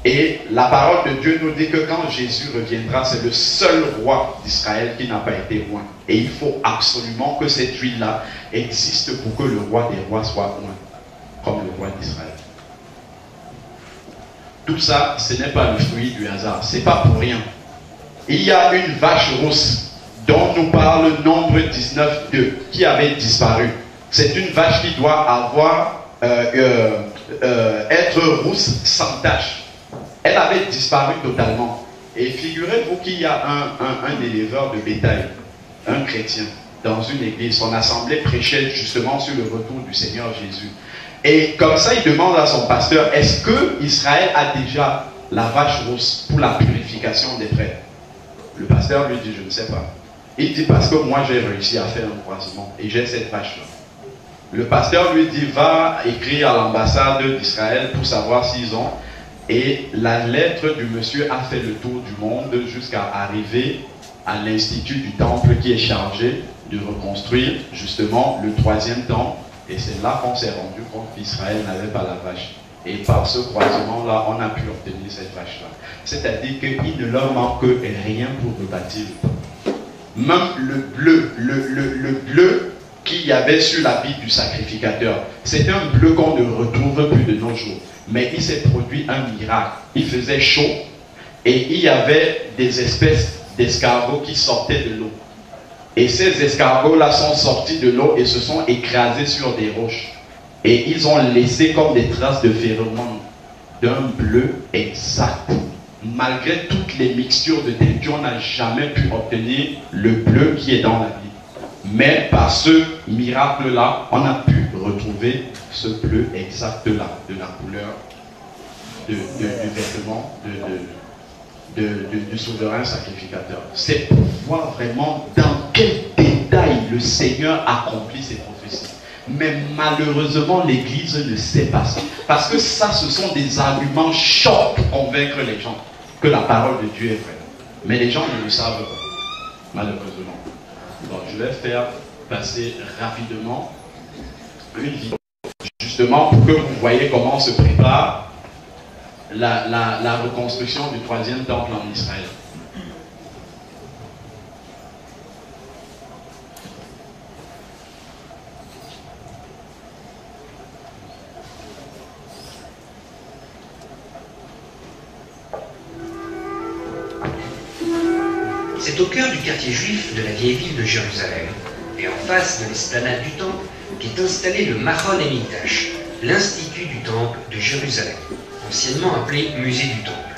Et la parole de Dieu nous dit que quand Jésus reviendra, c'est le seul roi d'Israël qui n'a pas été oint. Et il faut absolument que cette huile-là existe pour que le roi des rois soit oint, comme le roi d'Israël. Tout ça, ce n'est pas le fruit du hasard. Ce n'est pas pour rien. Il y a une vache rousse dont nous parle Nombre 19:2 qui avait disparu. C'est une vache qui doit avoir être rousse sans tache. Elle avait disparu totalement. Et figurez-vous qu'il y a un éleveur de bétail, un chrétien, dans une église. Son assemblée prêchait justement sur le retour du Seigneur Jésus. Et comme ça, il demande à son pasteur, est-ce que Israël a déjà la vache rousse pour la purification des prêtres? Le pasteur lui dit, je ne sais pas. Il dit, parce que moi j'ai réussi à faire un croisement et j'ai cette vache-là. Le pasteur lui dit, va écrire à l'ambassade d'Israël pour savoir s'ils ont. Et la lettre du monsieur a fait le tour du monde jusqu'à arriver à l'institut du temple qui est chargé de reconstruire justement le 3e temple. Et c'est là qu'on s'est rendu compte qu'Israël n'avait pas la vache. Et par ce croisement-là, on a pu obtenir cette vache-là. C'est-à-dire qu'il ne leur manque rien pour rebâtir le temple. Même le bleu qu'il y avait sur l'habit du sacrificateur, c'est un bleu qu'on ne retrouve plus de nos jours. Mais il s'est produit un miracle. Il faisait chaud et il y avait des espèces d'escargots qui sortaient de l'eau. Et ces escargots-là sont sortis de l'eau et se sont écrasés sur des roches. Et ils ont laissé comme des traces de phéromones d'un bleu exact. Malgré toutes les mixtures de teinture, on n'a jamais pu obtenir le bleu qui est dans la Bible. Mais par ce miracle-là, on a pu retrouver ce bleu exact-là, de la couleur du vêtement du souverain sacrificateur. C'est pour voir vraiment dans quel détail le Seigneur accomplit ses prophéties. Mais malheureusement, l'Église ne sait pas ça. Parce que ça, ce sont des arguments chocs pour convaincre les gens que la parole de Dieu est vraie. Mais les gens ne le savent pas, malheureusement. Donc, je vais faire passer rapidement une vidéo, justement pour que vous voyez comment se prépare la reconstruction du 3e temple en Israël. C'est au cœur du quartier juif de la vieille ville de Jérusalem, et en face de l'esplanade du temple, qu'est installé le Machon Emikdash, l'institut du temple de Jérusalem, anciennement appelé musée du temple.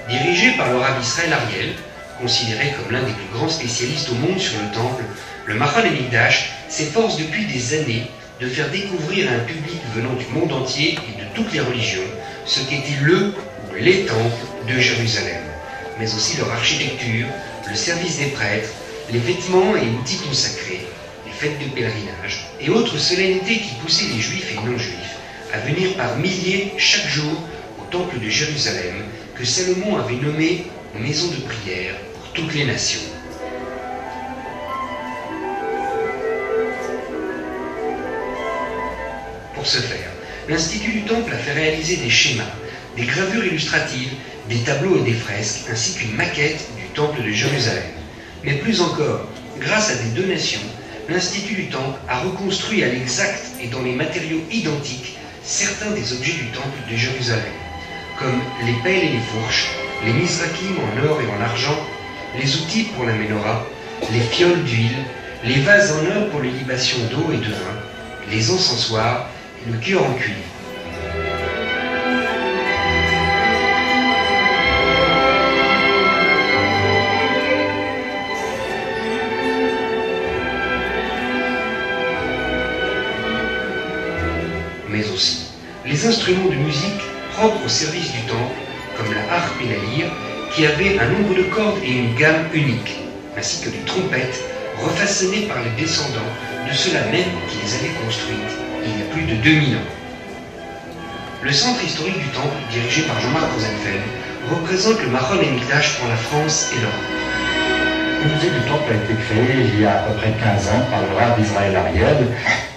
Dirigé par le Rav Israël Ariel, considéré comme l'un des plus grands spécialistes au monde sur le temple, le Machon Emikdash s'efforce depuis des années de faire découvrir à un public venant du monde entier et de toutes les religions ce qu'étaient le ou les temples de Jérusalem, mais aussi leur architecture, le service des prêtres, les vêtements et outils consacrés, les fêtes de pèlerinage et autres solennités qui poussaient les juifs et non-juifs à venir par milliers chaque jour au temple de Jérusalem que Salomon avait nommé maison de prière pour toutes les nations. Pour ce faire, l'Institut du Temple a fait réaliser des schémas, des gravures illustratives, des tableaux et des fresques, ainsi qu'une maquette du Temple de Jérusalem. Mais plus encore, grâce à des donations, l'Institut du Temple a reconstruit à l'exact et dans les matériaux identiques certains des objets du Temple de Jérusalem, comme les pelles et les fourches, les mizrakim en or et en argent, les outils pour la menorah, les fioles d'huile, les vases en or pour les libations d'eau et de vin, les encensoirs et le cœur en cuivre. des instruments de musique propres au service du temple, comme la harpe et la lyre, qui avaient un nombre de cordes et une gamme unique, ainsi que des trompettes refaçonnées par les descendants de ceux-là même qui les avaient construites il y a plus de 2000 ans. Le centre historique du temple, dirigé par Jean-Marc Rosenfeld, représente le Mahon Amikdash pour la France et l'Europe. Le musée du temple a été créé il y a à peu près 15 ans par le Rav Israël Ariel,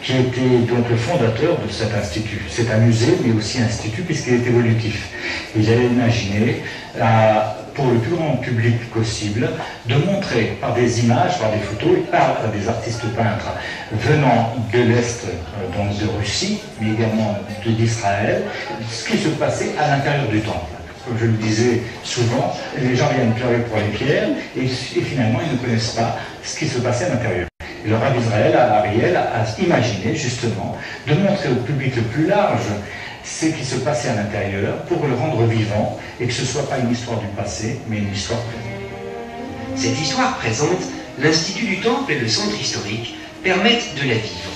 qui était donc le fondateur de cet institut. C'est un musée, mais aussi un institut, puisqu'il est évolutif. Il a imaginé, pour le plus grand public possible, de montrer par des images, par des photos et par des artistes peintres venant de l'Est, donc de Russie, mais également d'Israël, ce qui se passait à l'intérieur du temple. Comme je le disais souvent, les gens viennent pleurer pour les pierres et finalement ils ne connaissent pas ce qui se passait à l'intérieur. Et le Rav Israël Ariel a imaginé justement de montrer au public le plus large ce qui se passait à l'intérieur pour le rendre vivant et que ce ne soit pas une histoire du passé, mais une histoire présente. Cette histoire présente, l'Institut du Temple et le Centre historique permettent de la vivre,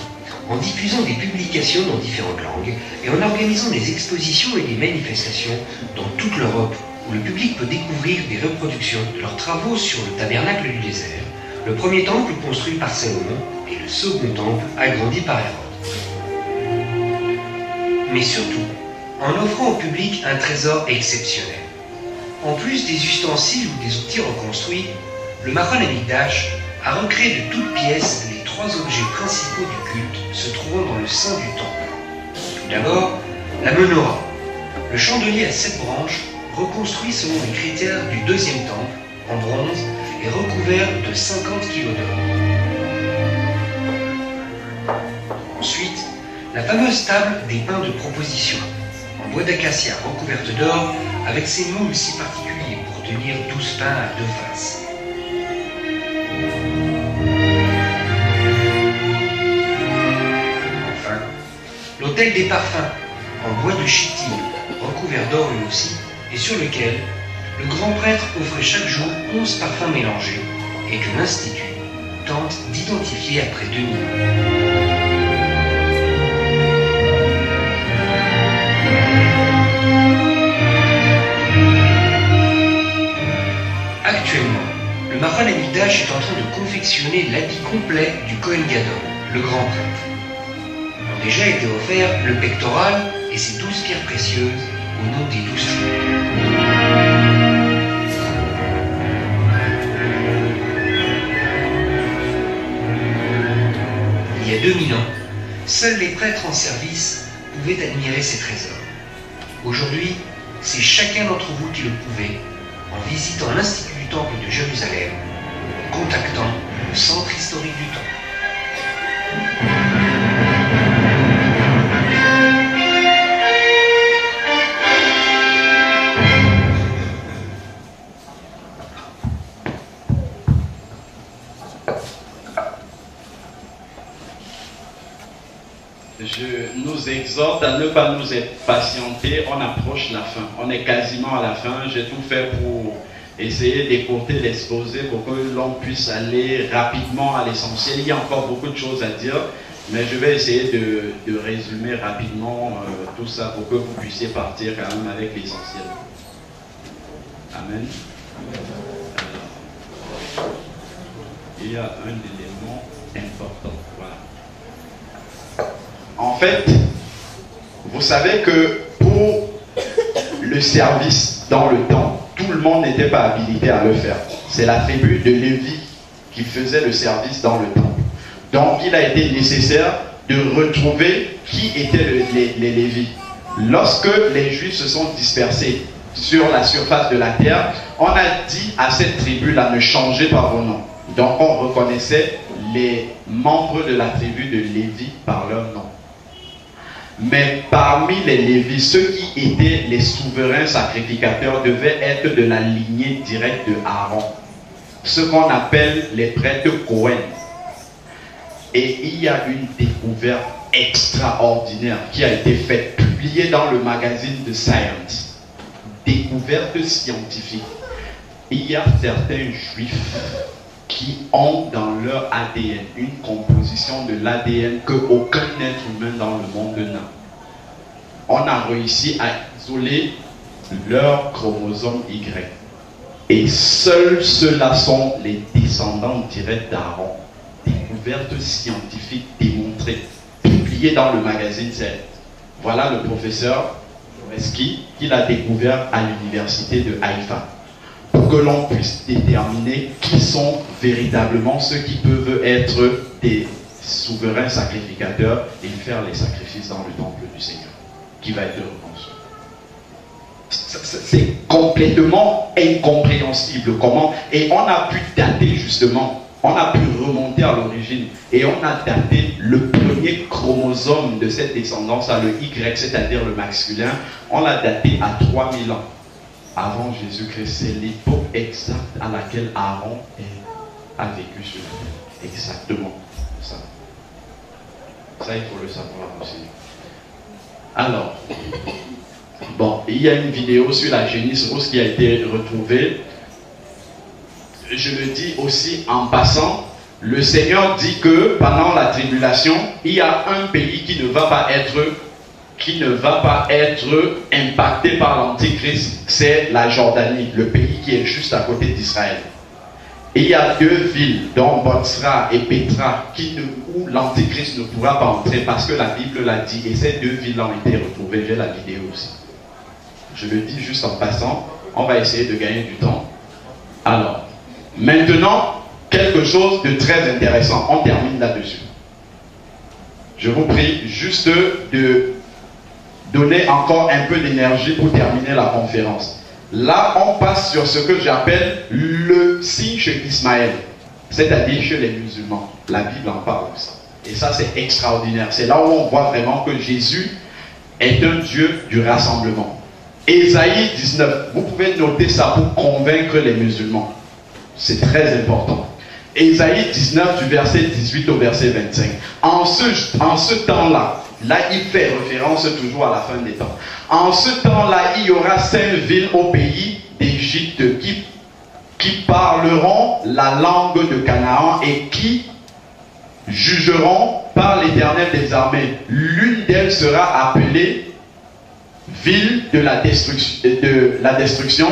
en diffusant des publications dans différentes langues et en organisant des expositions et des manifestations dans toute l'Europe, où le public peut découvrir des reproductions de leurs travaux sur le tabernacle du désert, le premier temple construit par Salomon et le second temple agrandi par Hérode. Mais surtout, en offrant au public un trésor exceptionnel. En plus des ustensiles ou des outils reconstruits, le Mahon Amikdash a recréé de toutes pièces les 3 objets principaux du culte se trouvant dans le sein du temple. Tout d'abord, la menorah, le chandelier à 7 branches, reconstruit selon les critères du 2e temple, en bronze, et recouvert de 50 kg d'or. Ensuite, la fameuse table des pains de proposition, en bois d'acacia recouverte d'or, avec ses moules si particuliers pour tenir 12 pains à 2 faces. Enfin, l'autel des parfums, en bois de chitine, recouvert d'or lui aussi, et sur lequel le grand prêtre offrait chaque jour 11 parfums mélangés, et que l'Institut tente d'identifier après 2000 ans. Actuellement, le Mahon Amikdash est en train de confectionner l'habit complet du Kohen Gadol, le grand prêtre. Ont déjà été offerts le pectoral et ses 12 pierres précieuses au nom des 12 tribus. Il y a 2000 ans, seuls les prêtres en service pouvaient admirer ces trésors. Aujourd'hui, c'est chacun d'entre vous qui le pouvait, en visitant l'Institut du Temple de Jérusalem, en contactant le Centre historique du Temple. Je nous exhorte à ne pas nous patienter, on approche la fin, on est quasiment à la fin, j'ai tout fait pour essayer d'écourter l'exposé pour que l'on puisse aller rapidement à l'essentiel. Il y a encore beaucoup de choses à dire, mais je vais essayer de résumer rapidement tout ça pour que vous puissiez partir quand même avec l'essentiel. Amen. Alors, il y a un élément important, voilà. En fait, vous savez que pour le service dans le temple, tout le monde n'était pas habilité à le faire. C'est la tribu de Lévi qui faisait le service dans le temple. Donc il a été nécessaire de retrouver qui étaient les Lévis. Lorsque les Juifs se sont dispersés sur la surface de la terre, on a dit à cette tribu-là, ne changez pas vos noms. Donc on reconnaissait les membres de la tribu de Lévi par leur nom. Mais parmi les Lévis, ceux qui étaient les souverains sacrificateurs devaient être de la lignée directe de Aaron, ce qu'on appelle les prêtres Cohen. Et il y a une découverte extraordinaire qui a été faite, publiée dans le magazine de Science. Découverte scientifique. Il y a certains juifs qui ont dans leur ADN une composition de l'ADN qu'aucun être humain dans le monde n'a. on a réussi à isoler leur chromosome Y. Et seuls ceux-là sont les descendants directs d'Aaron. Découverte scientifique démontrée, publiée dans le magazine Cell. Voilà le professeur Joreski qui l'a découvert à l'université de Haïfa. Pour que l'on puisse déterminer qui sont véritablement ceux qui peuvent être des souverains sacrificateurs et faire les sacrifices dans le temple du Seigneur, qui va être reconstruit. C'est complètement incompréhensible comment, et on a pu dater justement, on a pu remonter à l'origine, et on a daté le premier chromosome de cette descendance à le Y, c'est-à-dire le masculin, on l'a daté à 3000 ans avant Jésus-Christ. C'est l'époque exacte à laquelle Aaron a vécu sur la terre. Exactement ça. Ça, il faut le savoir aussi. Alors, bon, il y a une vidéo sur la génisse rose qui a été retrouvée. Je le dis aussi en passant, le Seigneur dit que pendant la tribulation, il y a un pays qui ne va pas être impacté par l'Antichrist, c'est la Jordanie, le pays qui est juste à côté d'Israël. Et il y a deux villes, dont Botsra et Petra, où l'Antichrist ne pourra pas entrer parce que la Bible l'a dit. Et ces deux villes ont été retrouvées. J'ai la vidéo aussi. Je le dis juste en passant. On va essayer de gagner du temps. Alors, maintenant, quelque chose de très intéressant. On termine là-dessus. Je vous prie juste de donner encore un peu d'énergie pour terminer la conférence. Là, on passe sur ce que j'appelle le signe chez Ismaël, c'est-à-dire chez les musulmans. La Bible en parle aussi. Et ça, c'est extraordinaire. C'est là où on voit vraiment que Jésus est un Dieu du rassemblement. Ésaïe 19, vous pouvez noter ça pour convaincre les musulmans. C'est très important. Ésaïe 19 du verset 18 au verset 25. En ce temps-là, là il fait référence toujours à la fin des temps. En ce temps-là, il y aura 5 villes au pays d'Égypte qui parleront la langue de Canaan et qui jugeront par l'Éternel des armées. L'une d'elles sera appelée ville de la destruction.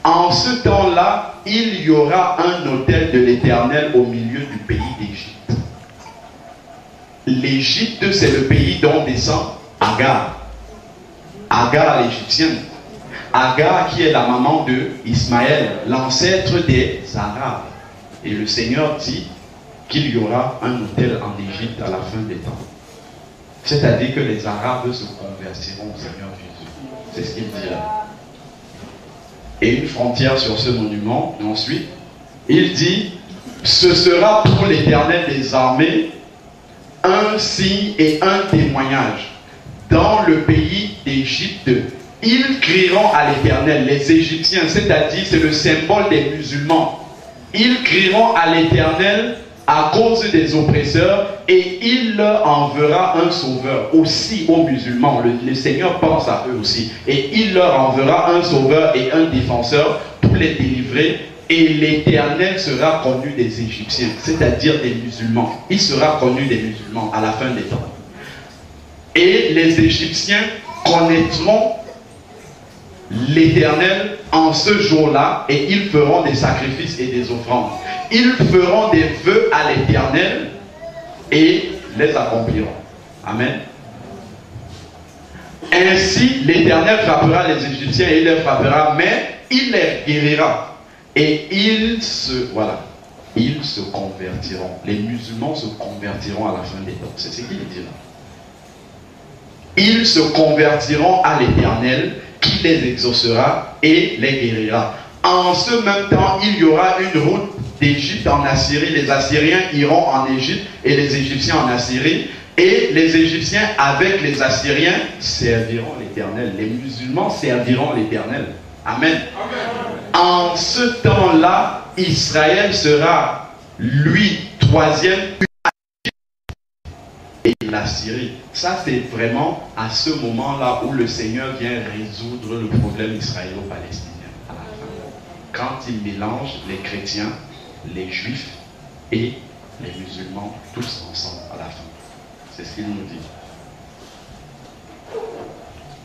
En ce temps-là, il y aura un autel de l'Éternel au milieu du pays d'Égypte. L'Égypte, c'est le pays dont descend Agar. Agar l'Égyptienne. Agar qui est la maman de Ismaël, l'ancêtre des Arabes. Et le Seigneur dit qu'il y aura un autel en Égypte à la fin des temps. C'est-à-dire que les Arabes se convertiront au Seigneur Jésus. C'est ce qu'il dit là. Et une frontière sur ce monument. Et ensuite, il dit, ce sera pour l'Éternel des armées un signe et un témoignage. Dans le pays d'Égypte, ils crieront à l'Éternel, les Égyptiens, c'est-à-dire c'est le symbole des musulmans. Ils crieront à l'Éternel à cause des oppresseurs et il leur enverra un sauveur aussi aux musulmans. Le Seigneur pense à eux aussi. Et il leur enverra un sauveur et un défenseur pour les délivrer. Et l'Éternel sera connu des Égyptiens, c'est-à-dire des musulmans. Il sera connu des musulmans à la fin des temps. Et les Égyptiens connaîtront l'Éternel en ce jour-là et ils feront des sacrifices et des offrandes. Ils feront des vœux à l'Éternel et les accompliront. Amen. Ainsi, l'Éternel frappera les Égyptiens et il les frappera, mais il les guérira. Et ils se convertiront. Les musulmans se convertiront à la fin des temps. C'est ce qu'il dit là. Ils se convertiront à l'Éternel qui les exaucera et les guérira. En ce même temps, il y aura une route d'Égypte en Assyrie. Les Assyriens iront en Égypte et les Égyptiens en Assyrie. Et les Égyptiens avec les Assyriens serviront l'Éternel. Les musulmans serviront l'Éternel. Amen. En ce temps-là, Israël sera, lui, troisième, et la Syrie. Ça, c'est vraiment à ce moment-là où le Seigneur vient résoudre le problème israélo-palestinien à la fin. Quand il mélange les chrétiens, les juifs et les musulmans, tous ensemble à la fin. C'est ce qu'il nous dit.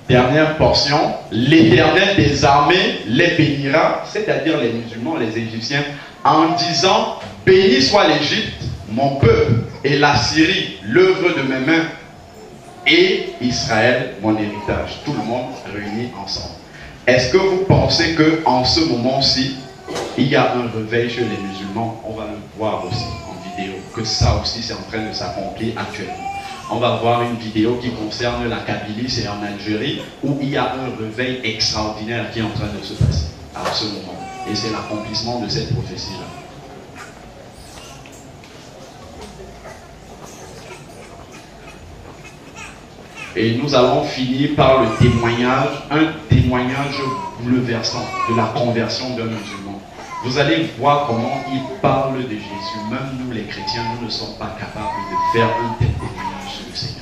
Dernière portion, l'Éternel des armées les bénira, c'est-à-dire les musulmans, les Égyptiens, en disant, béni soit l'Égypte, mon peuple, et la Syrie, l'œuvre de mes mains, et Israël, mon héritage. Tout le monde réuni ensemble. Est-ce que vous pensez qu'en ce moment-ci, il y a un réveil chez les musulmans? On va le voir aussi en vidéo, que ça aussi c'est en train de s'accomplir actuellement. On va voir une vidéo qui concerne la Kabylie, c'est en Algérie, où il y a un réveil extraordinaire qui est en train de se passer à ce moment. Et c'est l'accomplissement de cette prophétie-là. Et nous allons finir par le témoignage, un témoignage bouleversant de la conversion d'un musulman. Vous allez voir comment il parle de Jésus. Même nous les chrétiens, nous ne sommes pas capables de faire un tel témoignage sur le Seigneur.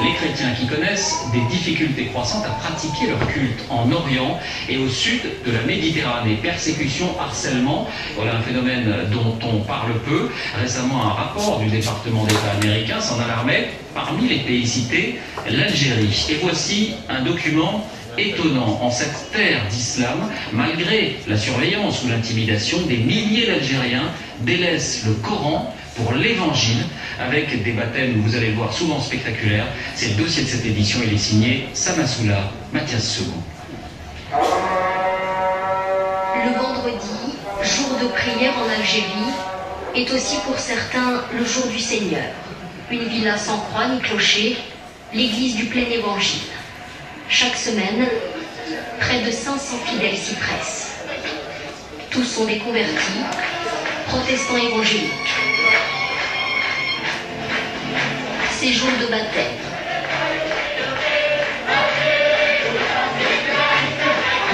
Les chrétiens qui connaissent des difficultés croissantes à pratiquer leur culte en Orient et au sud de la Méditerranée. Persécution, harcèlement, voilà un phénomène dont on parle peu. Récemment, un rapport du département d'État américain s'en alarmait. Parmi les pays cités, l'Algérie. Et voici un document étonnant. En cette terre d'islam, malgré la surveillance ou l'intimidation, des milliers d'Algériens délaissent le Coran pour l'évangile, avec des baptêmes, vous allez le voir, souvent spectaculaires. C'est le dossier de cette édition, il est signé Samassoula, Mathias Segou. Le vendredi, jour de prière en Algérie, est aussi pour certains le jour du Seigneur. Une villa sans croix ni clocher, l'église du plein évangile. Chaque semaine, près de 500 fidèles s'y pressent. Tous sont des convertis, protestants évangéliques. Ces jours de baptême.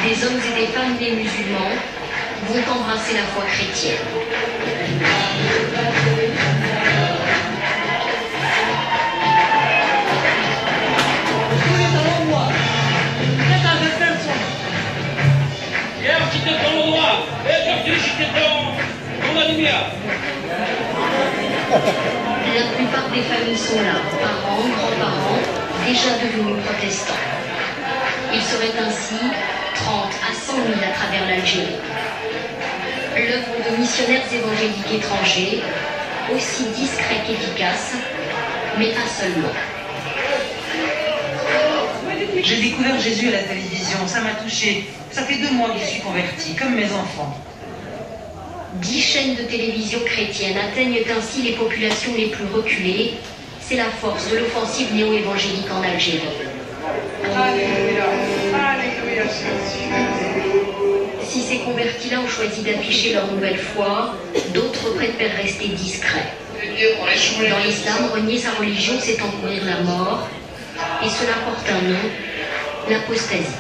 Des hommes et des femmes nés musulmans vont embrasser la foi chrétienne. Hier, j'étais dans le noir, et aujourd'hui, j'étais dans la lumière. La plupart des familles sont là, parents, grands-parents, déjà devenus protestants. Il serait ainsi 30 à 100 000 à travers l'Algérie. L'œuvre de missionnaires évangéliques étrangers, aussi discret qu'efficace, mais pas seulement. J'ai découvert Jésus à la télévision, ça m'a touché. Ça fait 2 mois que je suis convertie, comme mes enfants. 10 chaînes de télévision chrétiennes atteignent ainsi les populations les plus reculées. C'est la force de l'offensive néo-évangélique en Algérie. Si ces convertis-là ont choisi d'afficher leur nouvelle foi, d'autres préfèrent rester discrets. Dans l'islam, renier sa religion, c'est encourir la mort, et cela porte un nom, l'apostasie.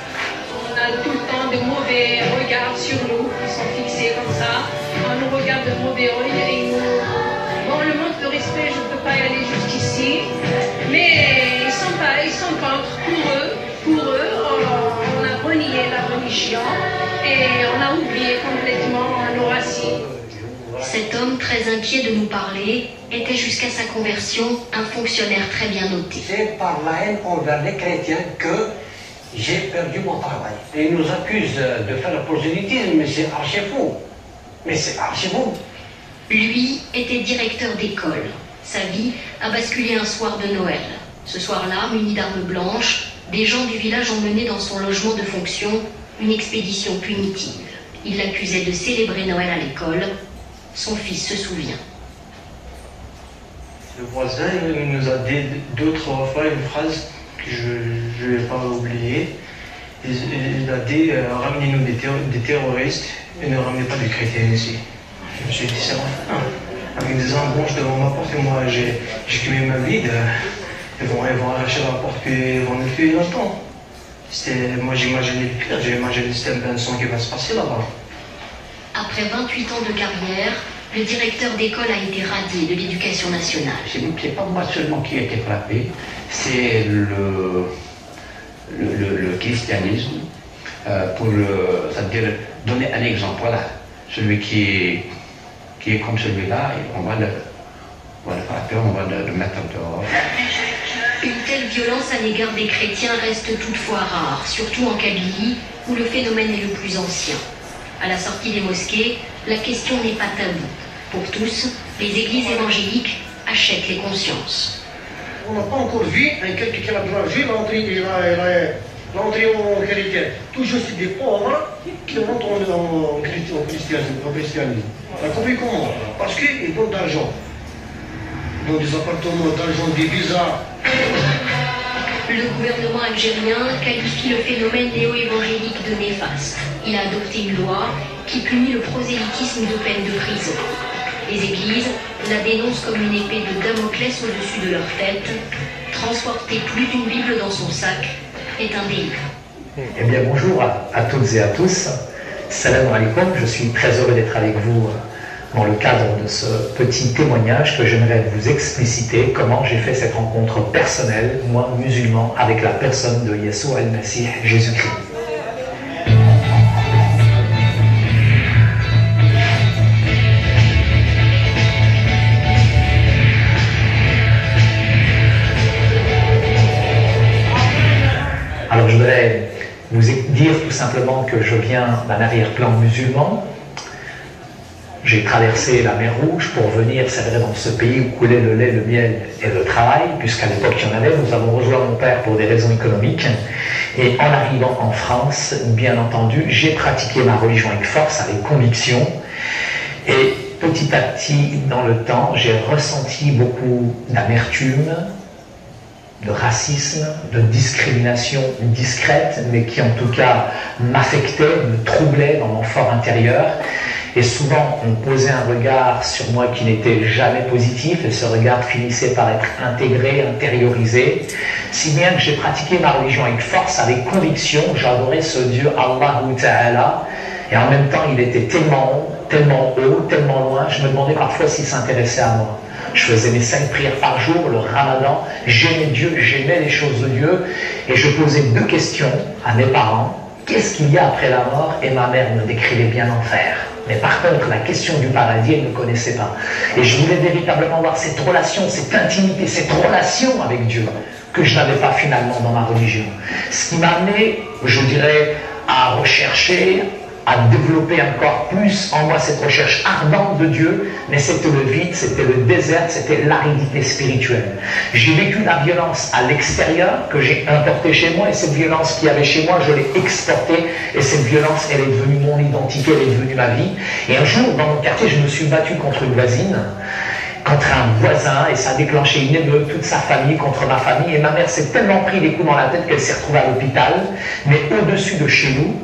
On a tout le temps de mauvais regards sur nous, qui sont fixés comme ça. On nous regarde de mauvais œil et nous... Bon, le manque de respect, je ne peux pas y aller jusqu'ici. Mais ils sont contre. Pour eux, on a renié la religion et on a oublié complètement nos racines. Cet homme, très inquiet de nous parler, était jusqu'à sa conversion un fonctionnaire très bien noté. C'est par la haine envers les chrétiens que j'ai perdu mon travail. Et ils nous accusent de faire le prosélytisme, mais c'est archi faux. Mais c'est archi faux. Lui était directeur d'école. Sa vie a basculé un soir de Noël. Ce soir-là, muni d'armes blanches, des gens du village ont mené dans son logement de fonction une expédition punitive. Ils l'accusaient de célébrer Noël à l'école. Son fils se souvient. Le voisin il nous a dit 2 ou 3 fois une phrase que je ne vais pas oublier. Il a dit ramenez-nous des terroristes et ne ramenez pas des chrétiens ici. Je me suis dit c'est vrai. Avec des embranches devant ma porte et moi j'ai cumulé ma vie. Ils vont arracher la porte puis ils vont nous tuer là-dedans. Moi j'imaginais le pire, j'ai imaginé que c'était un bain de sang qui va se passer là-bas. Après 28 ans de carrière, le directeur d'école a été radié de l'éducation nationale. C'est pas moi seulement qui ai été frappé, c'est le christianisme, c'est-à-dire donner un exemple. Voilà, celui qui est comme celui-là, on va Voilà, après on va le mettre dehors. Une telle violence à l'égard des chrétiens reste toutefois rare, surtout en Kabylie, où le phénomène est le plus ancien. À la sortie des mosquées, la question n'est pas taboue. Pour tous, les églises évangéliques achètent les consciences. On n'a pas encore vu quelqu'un qui a changé l'entrée en chrétien. Toujours c'est des pauvres qui rentrent en christianisme. On a compris comment? Parce qu'ils donnent d'argent. Dans des appartements, d'argent, des visas. Le gouvernement algérien qualifie le phénomène néo-évangélique de néfaste. Il a adopté une loi qui punit le prosélytisme de peine de prison. Les églises la dénoncent comme une épée de Damoclès au-dessus de leur tête. Transporter plus d'une Bible dans son sac est un délit. Eh bien bonjour à toutes et à tous. Salam alaikum, je suis très heureux d'être avec vous dans le cadre de ce petit témoignage que j'aimerais vous expliciter comment j'ai fait cette rencontre personnelle, moi musulman, avec la personne de Yeshua al-Masih, Jésus-Christ. Alors je voudrais vous dire tout simplement que je viens d'un arrière-plan musulman. J'ai traversé la mer Rouge pour venir, c'est vrai, dans ce pays où coulait le lait, le miel et le travail, puisqu'à l'époque il y en avait. Nous avons rejoint mon père pour des raisons économiques. Et en arrivant en France, bien entendu, j'ai pratiqué ma religion avec force, avec conviction. Et petit à petit, dans le temps, j'ai ressenti beaucoup d'amertume, de racisme, de discrimination discrète, mais qui en tout cas m'affectait, me troublait dans mon fort intérieur. Et souvent, on posait un regard sur moi qui n'était jamais positif, et ce regard finissait par être intégré, intériorisé, si bien que j'ai pratiqué ma religion avec force, avec conviction. J'adorais ce Dieu Allahu Ta'ala, et en même temps, il était tellement haut, tellement loin, je me demandais parfois s'il s'intéressait à moi. Je faisais mes 5 prières par jour, le ramadan, j'aimais Dieu, j'aimais les choses de Dieu, et je posais 2 questions à mes parents. Qu'est-ce qu'il y a après la mort? Et ma mère me décrivait bien l'enfer. Mais par contre, la question du paradis, elle ne connaissait pas. Et je voulais véritablement voir cette relation, cette intimité, cette relation avec Dieu, que je n'avais pas finalement dans ma religion. Ce qui m'a amené, je dirais, à rechercher, à développer encore plus en moi cette recherche ardente de Dieu, mais c'était le vide, c'était le désert, c'était l'aridité spirituelle. J'ai vécu la violence à l'extérieur que j'ai importée chez moi, et cette violence qu'il y avait chez moi, je l'ai exportée, et cette violence, elle est devenue mon identité, elle est devenue ma vie. Et un jour, dans mon quartier, je me suis battu contre une voisine, contre un voisin, et ça a déclenché une émeute, toute sa famille contre ma famille, et ma mère s'est tellement pris des coups dans la tête qu'elle s'est retrouvée à l'hôpital, mais au-dessus de chez nous,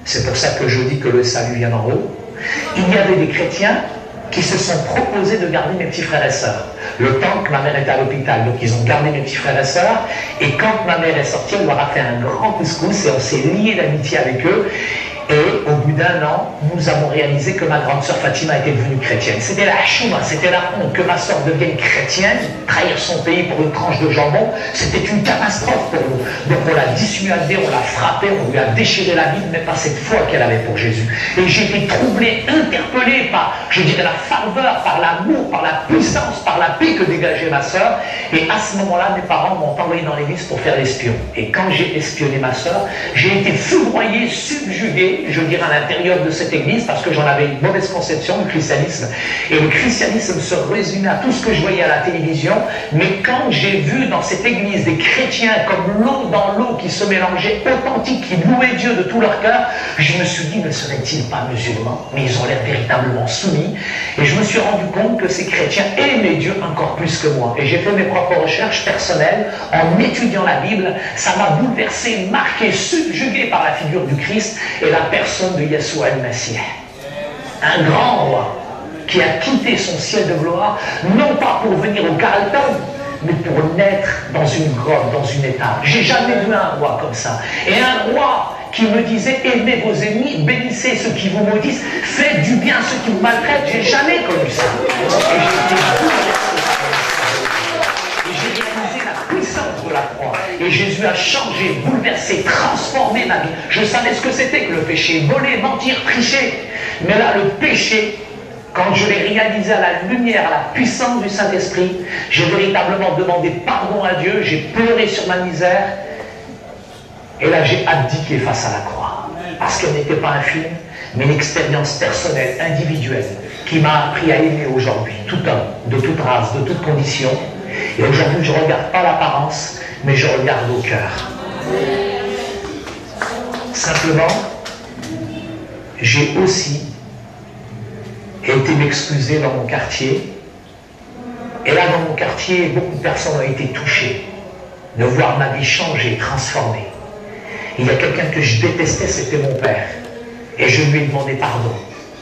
c'est pour ça que je dis que le salut vient d'en haut, il y avait des chrétiens qui se sont proposés de garder mes petits frères et sœurs. Le temps que ma mère était à l'hôpital, donc ils ont gardé mes petits frères et sœurs, et quand ma mère est sortie, elle leur a fait un grand couscous, et on s'est lié d'amitié avec eux. Et au bout d'1 an, nous avons réalisé que ma grande sœur Fatima était devenue chrétienne. C'était la chouma, c'était la honte que ma sœur devienne chrétienne, trahir son pays pour une tranche de jambon, c'était une catastrophe pour nous. Donc on l'a dissuadée, on l'a frappée, on lui a déchiré la Bible, mais pas cette foi qu'elle avait pour Jésus. Et j'ai été troublé, interpellé par, je dirais, la ferveur, par l'amour, par la puissance, par la paix que dégageait ma sœur. Et à ce moment-là, mes parents m'ont envoyé dans l'église pour faire l'espion. Et quand j'ai espionné ma sœur, j'ai été foudroyé, subjugué, je dirais, à l'intérieur de cette église, parce que j'en avais une mauvaise conception du christianisme. Et le christianisme se résumait à tout ce que je voyais à la télévision. Mais quand j'ai vu dans cette église des chrétiens comme l'eau dans l'eau qui se mélangeaient, authentiques, qui louaient Dieu de tout leur cœur, je me suis dit, ne seraient-ils pas musulmans? Mais ils ont l'air véritablement soumis. Et je me suis rendu compte que ces chrétiens aimaient Dieu encore plus que moi. Et j'ai fait mes propres recherches personnelles en étudiant la Bible. Ça m'a bouleversé, marqué, subjugué par la figure du Christ et la personne de Yeshua al-Masih. Un grand roi qui a quitté son ciel de gloire, non pas pour venir au Carlton, mais pour naître dans une grotte, dans une étable. J'ai jamais vu un roi comme ça. Et un roi qui me disait, aimez vos ennemis, bénissez ceux qui vous maudissent, faites du bien à ceux qui vous maltraitent. J'ai jamais connu ça. Et j'ai réalisé la puissance de la croix. Et Jésus a changé, bouleversé, transformé ma vie. Je savais ce que c'était que le péché, voler, mentir, tricher. Mais là, le péché, Quand je l'ai réalisé à la lumière, à la puissance du Saint-Esprit, j'ai véritablement demandé pardon à Dieu, j'ai pleuré sur ma misère, et là j'ai abdiqué face à la croix. Parce qu'elle n'était pas un film, mais une expérience personnelle, individuelle, qui m'a appris à aimer aujourd'hui tout homme, de toute race, de toute condition. Et aujourd'hui, je ne regarde pas l'apparence, mais je regarde au cœur. Simplement, j'ai aussi été m'excuser dans mon quartier. Et là, dans mon quartier, beaucoup de personnes ont été touchées de voir ma vie changer, transformée. Il y a quelqu'un que je détestais, c'était mon père. Et je lui ai demandé pardon.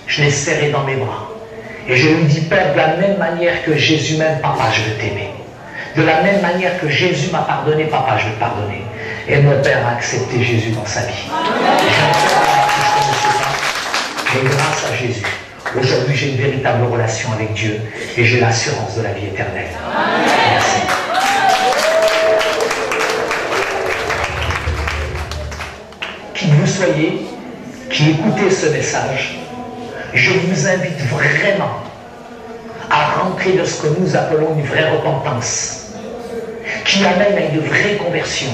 Je l'ai serré dans mes bras. Et je lui dis, Père, de la même manière que Jésus m'aime, papa, je veux t'aimer. De la même manière que Jésus m'a pardonné, papa, je veux te pardonner. Et mon père a accepté Jésus dans sa vie. Et grâce à Jésus, aujourd'hui, j'ai une véritable relation avec Dieu et j'ai l'assurance de la vie éternelle. Merci. Qui que vous soyez, qui écoutez ce message, je vous invite vraiment à rentrer de ce que nous appelons une vraie repentance, qui amène à une vraie conversion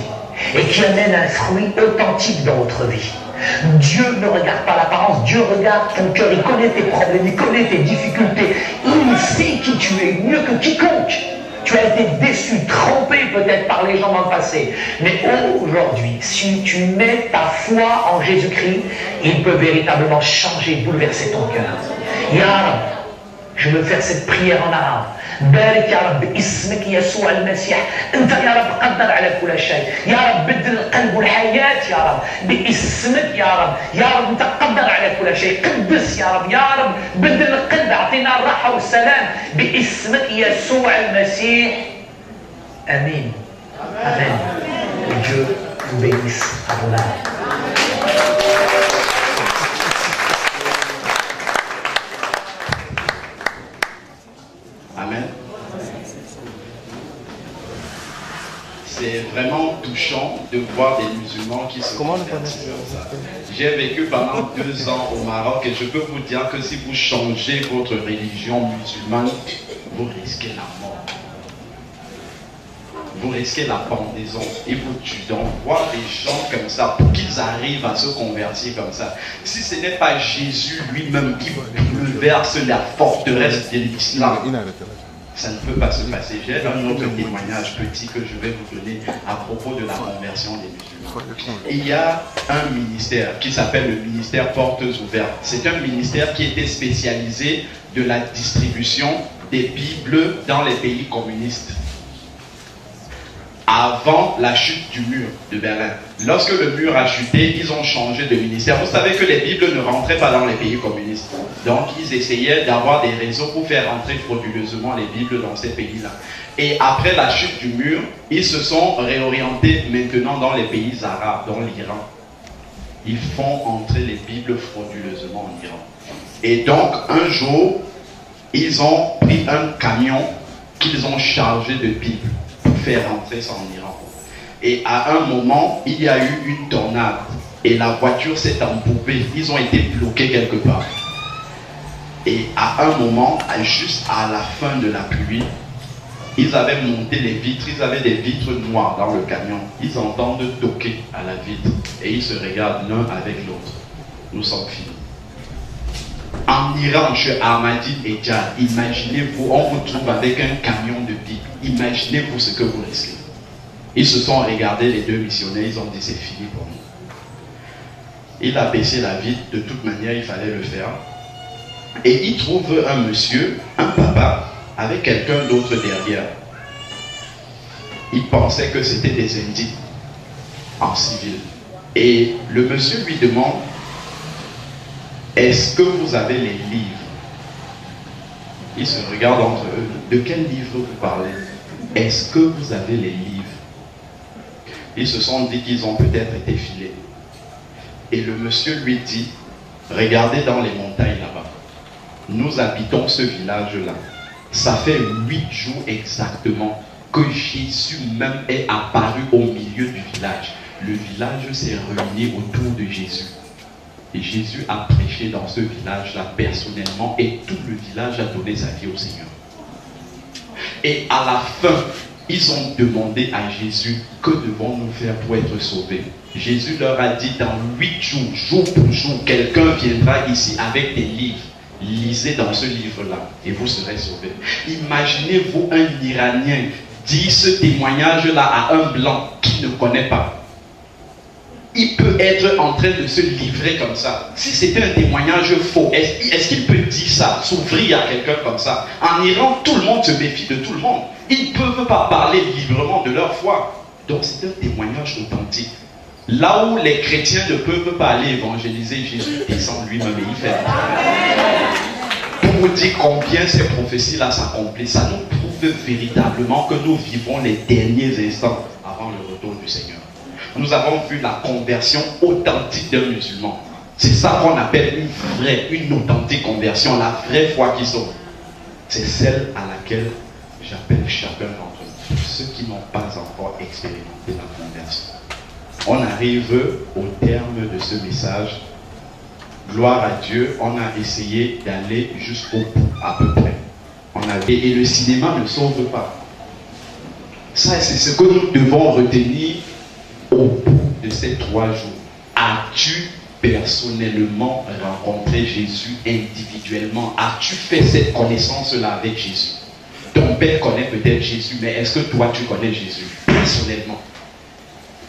et qui amène un fruit authentique dans votre vie. Dieu ne regarde pas l'apparence, Dieu regarde ton cœur, il connaît tes problèmes, il connaît tes difficultés, il sait qui tu es mieux que quiconque. Tu as été déçu, trompé peut-être par les gens dans le passé, mais aujourd'hui, si tu mets ta foi en Jésus-Christ, il peut véritablement changer, bouleverser ton cœur. Ya Rab, je veux faire cette prière en arabe. بارك يا رب باسمك يسوع المسيح انت يا رب قدر على كل شيء يا رب بدل القلب والحياه يا رب باسمك يا رب يا رب انت قدر على كل شيء قدس يا رب بدل القلب اعطينا الراحه والسلام باسمك يسوع المسيح امين امين Dieu vous bénisse à vos âmes. Amen. C'est vraiment touchant de voir des musulmans qui se convertissent comme ça. J'ai vécu pendant 2 ans au Maroc et je peux vous dire que si vous changez votre religion musulmane, vous risquez la mort. Vous risquez la pendaison et vous tuez. Donc, voir des gens comme ça, pour qu'ils arrivent à se convertir comme ça, si ce n'est pas Jésus lui-même qui bouleverse la forteresse de l'islam, ça ne peut pas se passer. J'ai un autre témoignage petit que je vais vous donner à propos de la conversion des musulmans. Il y a un ministère qui s'appelle le ministère Portes Ouvertes. C'est un ministère qui était spécialisé de la distribution des Bibles dans les pays communistes. Avant la chute du mur de Berlin. Lorsque le mur a chuté, ils ont changé de ministère. Vous savez que les Bibles ne rentraient pas dans les pays communistes. Donc ils essayaient d'avoir des réseaux pour faire rentrer frauduleusement les Bibles dans ces pays-là. Et après la chute du mur, ils se sont réorientés maintenant dans les pays arabes, dans l'Iran. Ils font entrer les Bibles frauduleusement en Iran. Et donc un jour, ils ont pris un camion qu'ils ont chargé de Bibles. Faire rentrer ça en Iran. Et à un moment, il y a eu une tornade et la voiture s'est embourbée. Ils ont été bloqués quelque part. Et à un moment, juste à la fin de la pluie, ils avaient monté les vitres, ils avaient des vitres noires dans le camion. Ils entendent toquer à la vitre et ils se regardent l'un avec l'autre. Nous sommes finis. En Iran, chez Ahmadi et Djad, imaginez-vous, on vous trouve avec un camion de Bible. Imaginez-vous ce que vous risquez. Ils se sont regardés, les 2 missionnaires, ils ont dit c'est fini pour nous. Il a baissé la vitre, de toute manière il fallait le faire. Et il trouve un monsieur, un papa, avec quelqu'un d'autre derrière. Il pensait que c'était des Indiens en civil. Et le monsieur lui demande, est-ce que vous avez les livres? Ils se regardent entre eux. De quel livre vous parlez? Est-ce que vous avez les livres? Ils se sont dit qu'ils ont peut-être été filés. Et le monsieur lui dit, regardez dans les montagnes là-bas. Nous habitons ce village-là. Ça fait 8 jours exactement que Jésus même est apparu au milieu du village. Le village s'est réuni autour de Jésus. Et Jésus a prêché dans ce village-là personnellement et tout le village a donné sa vie au Seigneur. Et à la fin, ils ont demandé à Jésus, que devons-nous faire pour être sauvés? Jésus leur a dit, dans 8 jours, jour pour jour, quelqu'un viendra ici avec des livres. Lisez dans ce livre-là et vous serez sauvés. Imaginez-vous un Iranien dire ce témoignage-là à un blanc qui ne connaît pas. Il peut être en train de se livrer comme ça. Si c'était un témoignage faux, est-ce qu'il peut dire ça, s'ouvrir à quelqu'un comme ça? En Iran, tout le monde se méfie de tout le monde. Ils ne peuvent pas parler librement de leur foi. Donc c'est un témoignage authentique. Là où les chrétiens ne peuvent pas aller évangéliser, Jésus descend lui-même et il fait. Pour vous dire combien ces prophéties-là s'accomplissent, ça nous prouve véritablement que nous vivons les derniers instants avant le retour du Seigneur. Nous avons vu la conversion authentique d'un musulman. C'est ça qu'on appelle une vraie, une authentique conversion, la vraie foi qui sauve. C'est celle à laquelle j'appelle chacun d'entre nous, ceux qui n'ont pas encore expérimenté la conversion. On arrive au terme de ce message. Gloire à Dieu, on a essayé d'aller jusqu'au bout, à peu près. Et le cinéma ne sauve pas. Ça, c'est ce que nous devons retenir au bout de ces 3 jours. As-tu personnellement rencontré Jésus individuellement? As-tu fait cette connaissance-là avec Jésus? Ton père connaît peut-être Jésus, mais est-ce que toi, tu connais Jésus personnellement?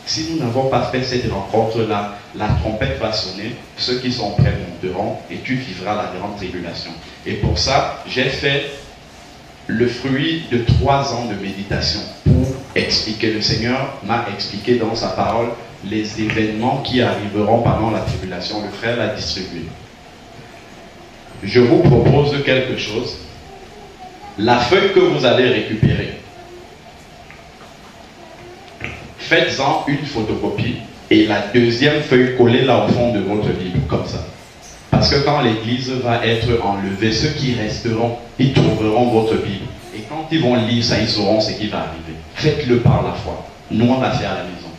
Si nous n'avons pas fait cette rencontre-là, la trompette va sonner, ceux qui sont prêts monteront et tu vivras la grande tribulation. Et pour ça, j'ai fait le fruit de 3 ans de méditation pour expliquer. Le Seigneur m'a expliqué dans sa parole les événements qui arriveront pendant la tribulation. Le frère l'a distribué. Je vous propose quelque chose. La feuille que vous allez récupérer, faites-en une photocopie et la deuxième feuille collez-la au fond de votre Bible, comme ça. Parce que quand l'église va être enlevée, ceux qui resteront, ils trouveront votre Bible. Et quand ils vont lire ça, ils sauront ce qui va arriver. Faites-le par la foi. Nous, on va faire à la maison.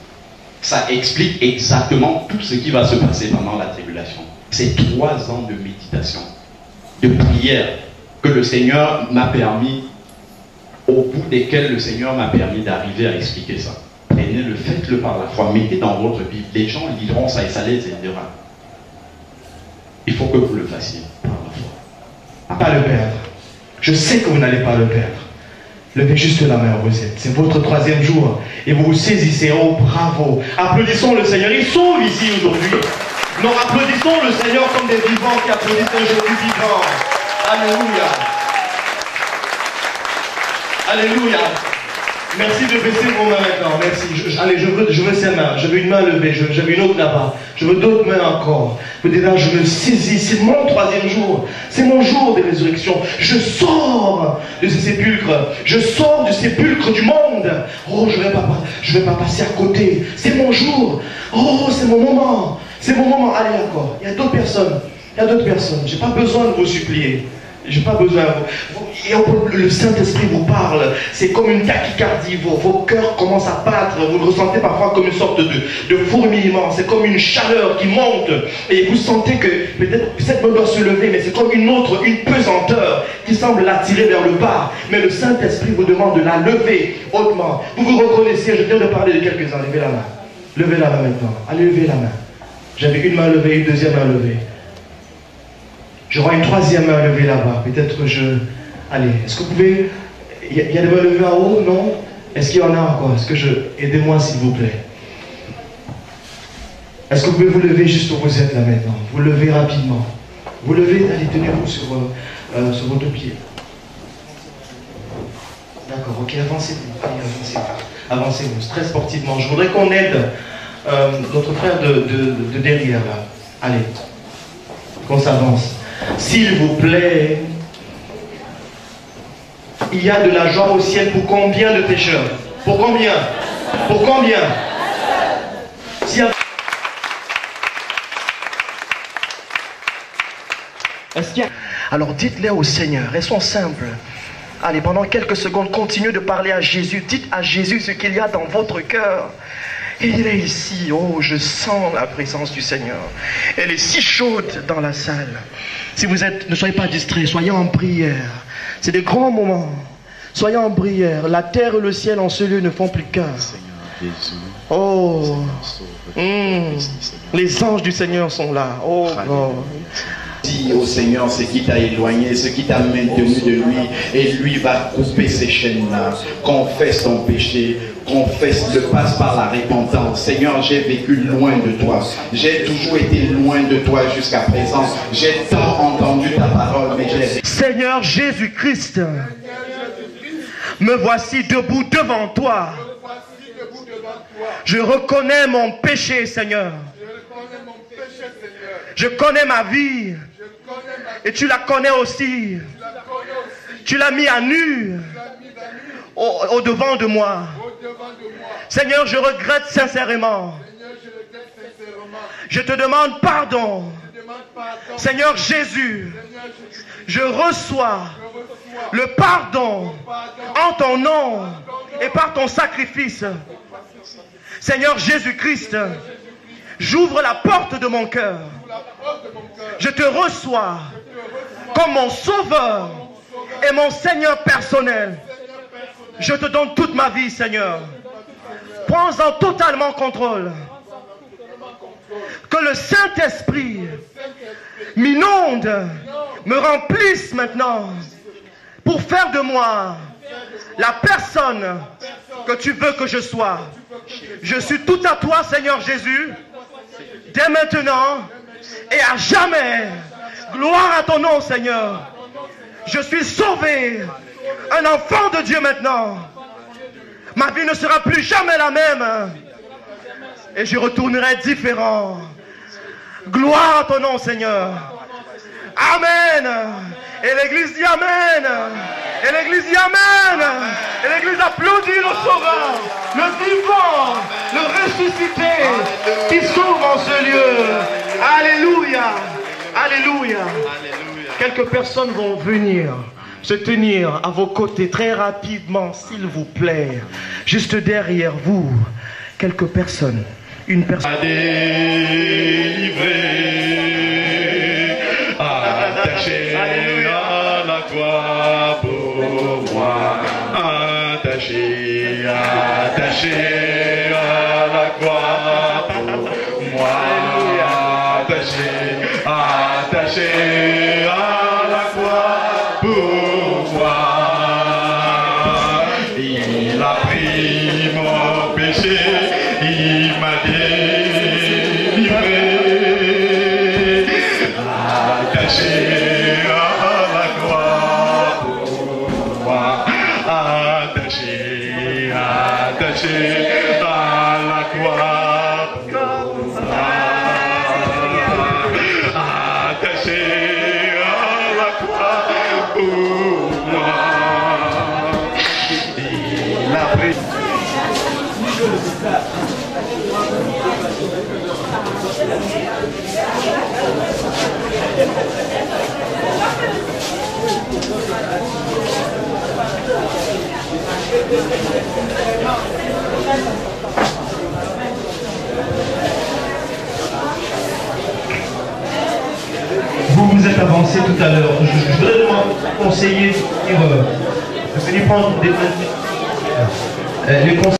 Ça explique exactement tout ce qui va se passer pendant la tribulation. C'est 3 ans de méditation, de prière, que le Seigneur m'a permis, au bout desquels le Seigneur m'a permis d'arriver à expliquer ça. Prenez-le, faites-le par la foi, mettez dans votre Bible. Les gens liront ça et ça les aidera. Il faut que vous le fassiez par la foi. Pas le perdre. Je sais que vous n'allez pas le perdre. Levez juste la main où vous êtes. C'est votre 3e jour. Et vous vous saisissez. Oh, bravo. Applaudissons le Seigneur. Il sauve ici aujourd'hui. Nous applaudissons le Seigneur comme des vivants qui applaudissent un Jésus vivant. Alléluia. Alléluia. Merci de baisser vos mains maintenant. Merci. Allez, je veux ces mains. Je veux une main levée. Je veux une autre là-bas. Je veux d'autres mains encore. Vous dites là, je me saisis. C'est mon 3e jour. C'est mon jour de résurrection. Je sors de ce sépulcre. Je sors du sépulcre du monde. Oh, je vais pas passer à côté. C'est mon jour. Oh, c'est mon moment. C'est mon moment. Allez encore. Il y a d'autres personnes. Il y a d'autres personnes. Je n'ai pas besoin de vous supplier. Je n'ai pas besoin. Le Saint-Esprit vous parle. C'est comme une tachycardie. Vos cœurs commencent à battre. Vous le ressentez parfois comme une sorte de fourmillement. C'est comme une chaleur qui monte. Et vous sentez que peut-être cette main doit se lever, mais c'est comme une pesanteur qui semble l'attirer vers le bas. Mais le Saint-Esprit vous demande de la lever hautement. Vous vous reconnaissez. Je viens de parler de quelques-uns. Levez la main. Levez la main maintenant. Allez, levez la main. J'avais une main levée, une deuxième main levée. J'aurai une 3e main levée là-bas. Peut-être que je... Allez, est-ce que vous pouvez... Il y a des mains levées en haut, non? Est-ce qu'il y en a encore? Est-ce que je... Aidez-moi s'il vous plaît. Est-ce que vous pouvez vous lever juste où vous êtes là maintenant? Vous levez rapidement. Vous levez, allez, tenez-vous sur votre pied. D'accord, ok, avancez-vous. Allez, avancez-vous. Avancez-vous, très sportivement. Je voudrais qu'on aide notre frère de derrière là. Allez, qu'on s'avance. S'il vous plaît, il y a de la joie au ciel pour combien de pécheurs? Pour combien? Pour combien? Alors dites-les au Seigneur, elles sont simples. Allez, pendant quelques secondes, continuez de parler à Jésus. Dites à Jésus ce qu'il y a dans votre cœur. Et il est ici. Oh, je sens la présence du Seigneur. Elle est si chaude dans la salle. Si vous êtes, ne soyez pas distraits, soyez en prière. C'est des grands moments. Soyez en prière. La terre et le ciel en ce lieu ne font plus qu'un. Oh, les anges du Seigneur sont là. Oh, God. Dis au Seigneur ce qui t'a éloigné, ce qui t'a maintenu de lui, et lui va couper ces chaînes-là. Confesse ton péché, confesse-le, passe par la repentance. Seigneur, j'ai vécu loin de toi. J'ai toujours été loin de toi jusqu'à présent. J'ai tant entendu ta parole, mais j'ai... Seigneur Jésus-Christ, me voici debout devant toi. Je reconnais mon péché, Seigneur. Je connais ma vie. Et tu la connais aussi. Tu l'as mis à nu au devant de moi. Seigneur, je regrette sincèrement. Je te demande pardon. Seigneur Jésus, je reçois le pardon en ton nom et par ton sacrifice. Seigneur Jésus-Christ, j'ouvre la porte de mon cœur. Je te reçois comme mon sauveur et mon Seigneur personnel. Je te donne toute ma vie, Seigneur. Prends-en totalement contrôle. Que le Saint-Esprit m'inonde, me remplisse maintenant pour faire de moi la personne que tu veux que je sois. Je suis tout à toi, Seigneur Jésus, dès maintenant et à jamais. Gloire à ton nom, Seigneur. Je suis sauvé, un enfant de Dieu maintenant. Ma vie ne sera plus jamais la même. Et je retournerai différent. Gloire à ton nom, Seigneur. Amen. Et l'église dit Amen. Et l'église dit Amen. Et l'église applaudit le sauveur, le vivant, le ressuscité qui s'ouvre en ce lieu. Alléluia. Alléluia. Quelques personnes vont venir se tenir à vos côtés très rapidement, s'il vous plaît. Juste derrière vous, quelques personnes. Une personne. Attaché à la croix pour moi. Attaché à la croix pour moi. Attaché à la croix pour moi. Il a pris mon péché, il m'a délivré. Attaché à la croix pour moi. Attaché à la croix pour moi. Attaché à la croix pour moi. Il a pris. Vous vous êtes avancé tout à l'heure. Je voudrais vous conseiller de venir prendre des conseils.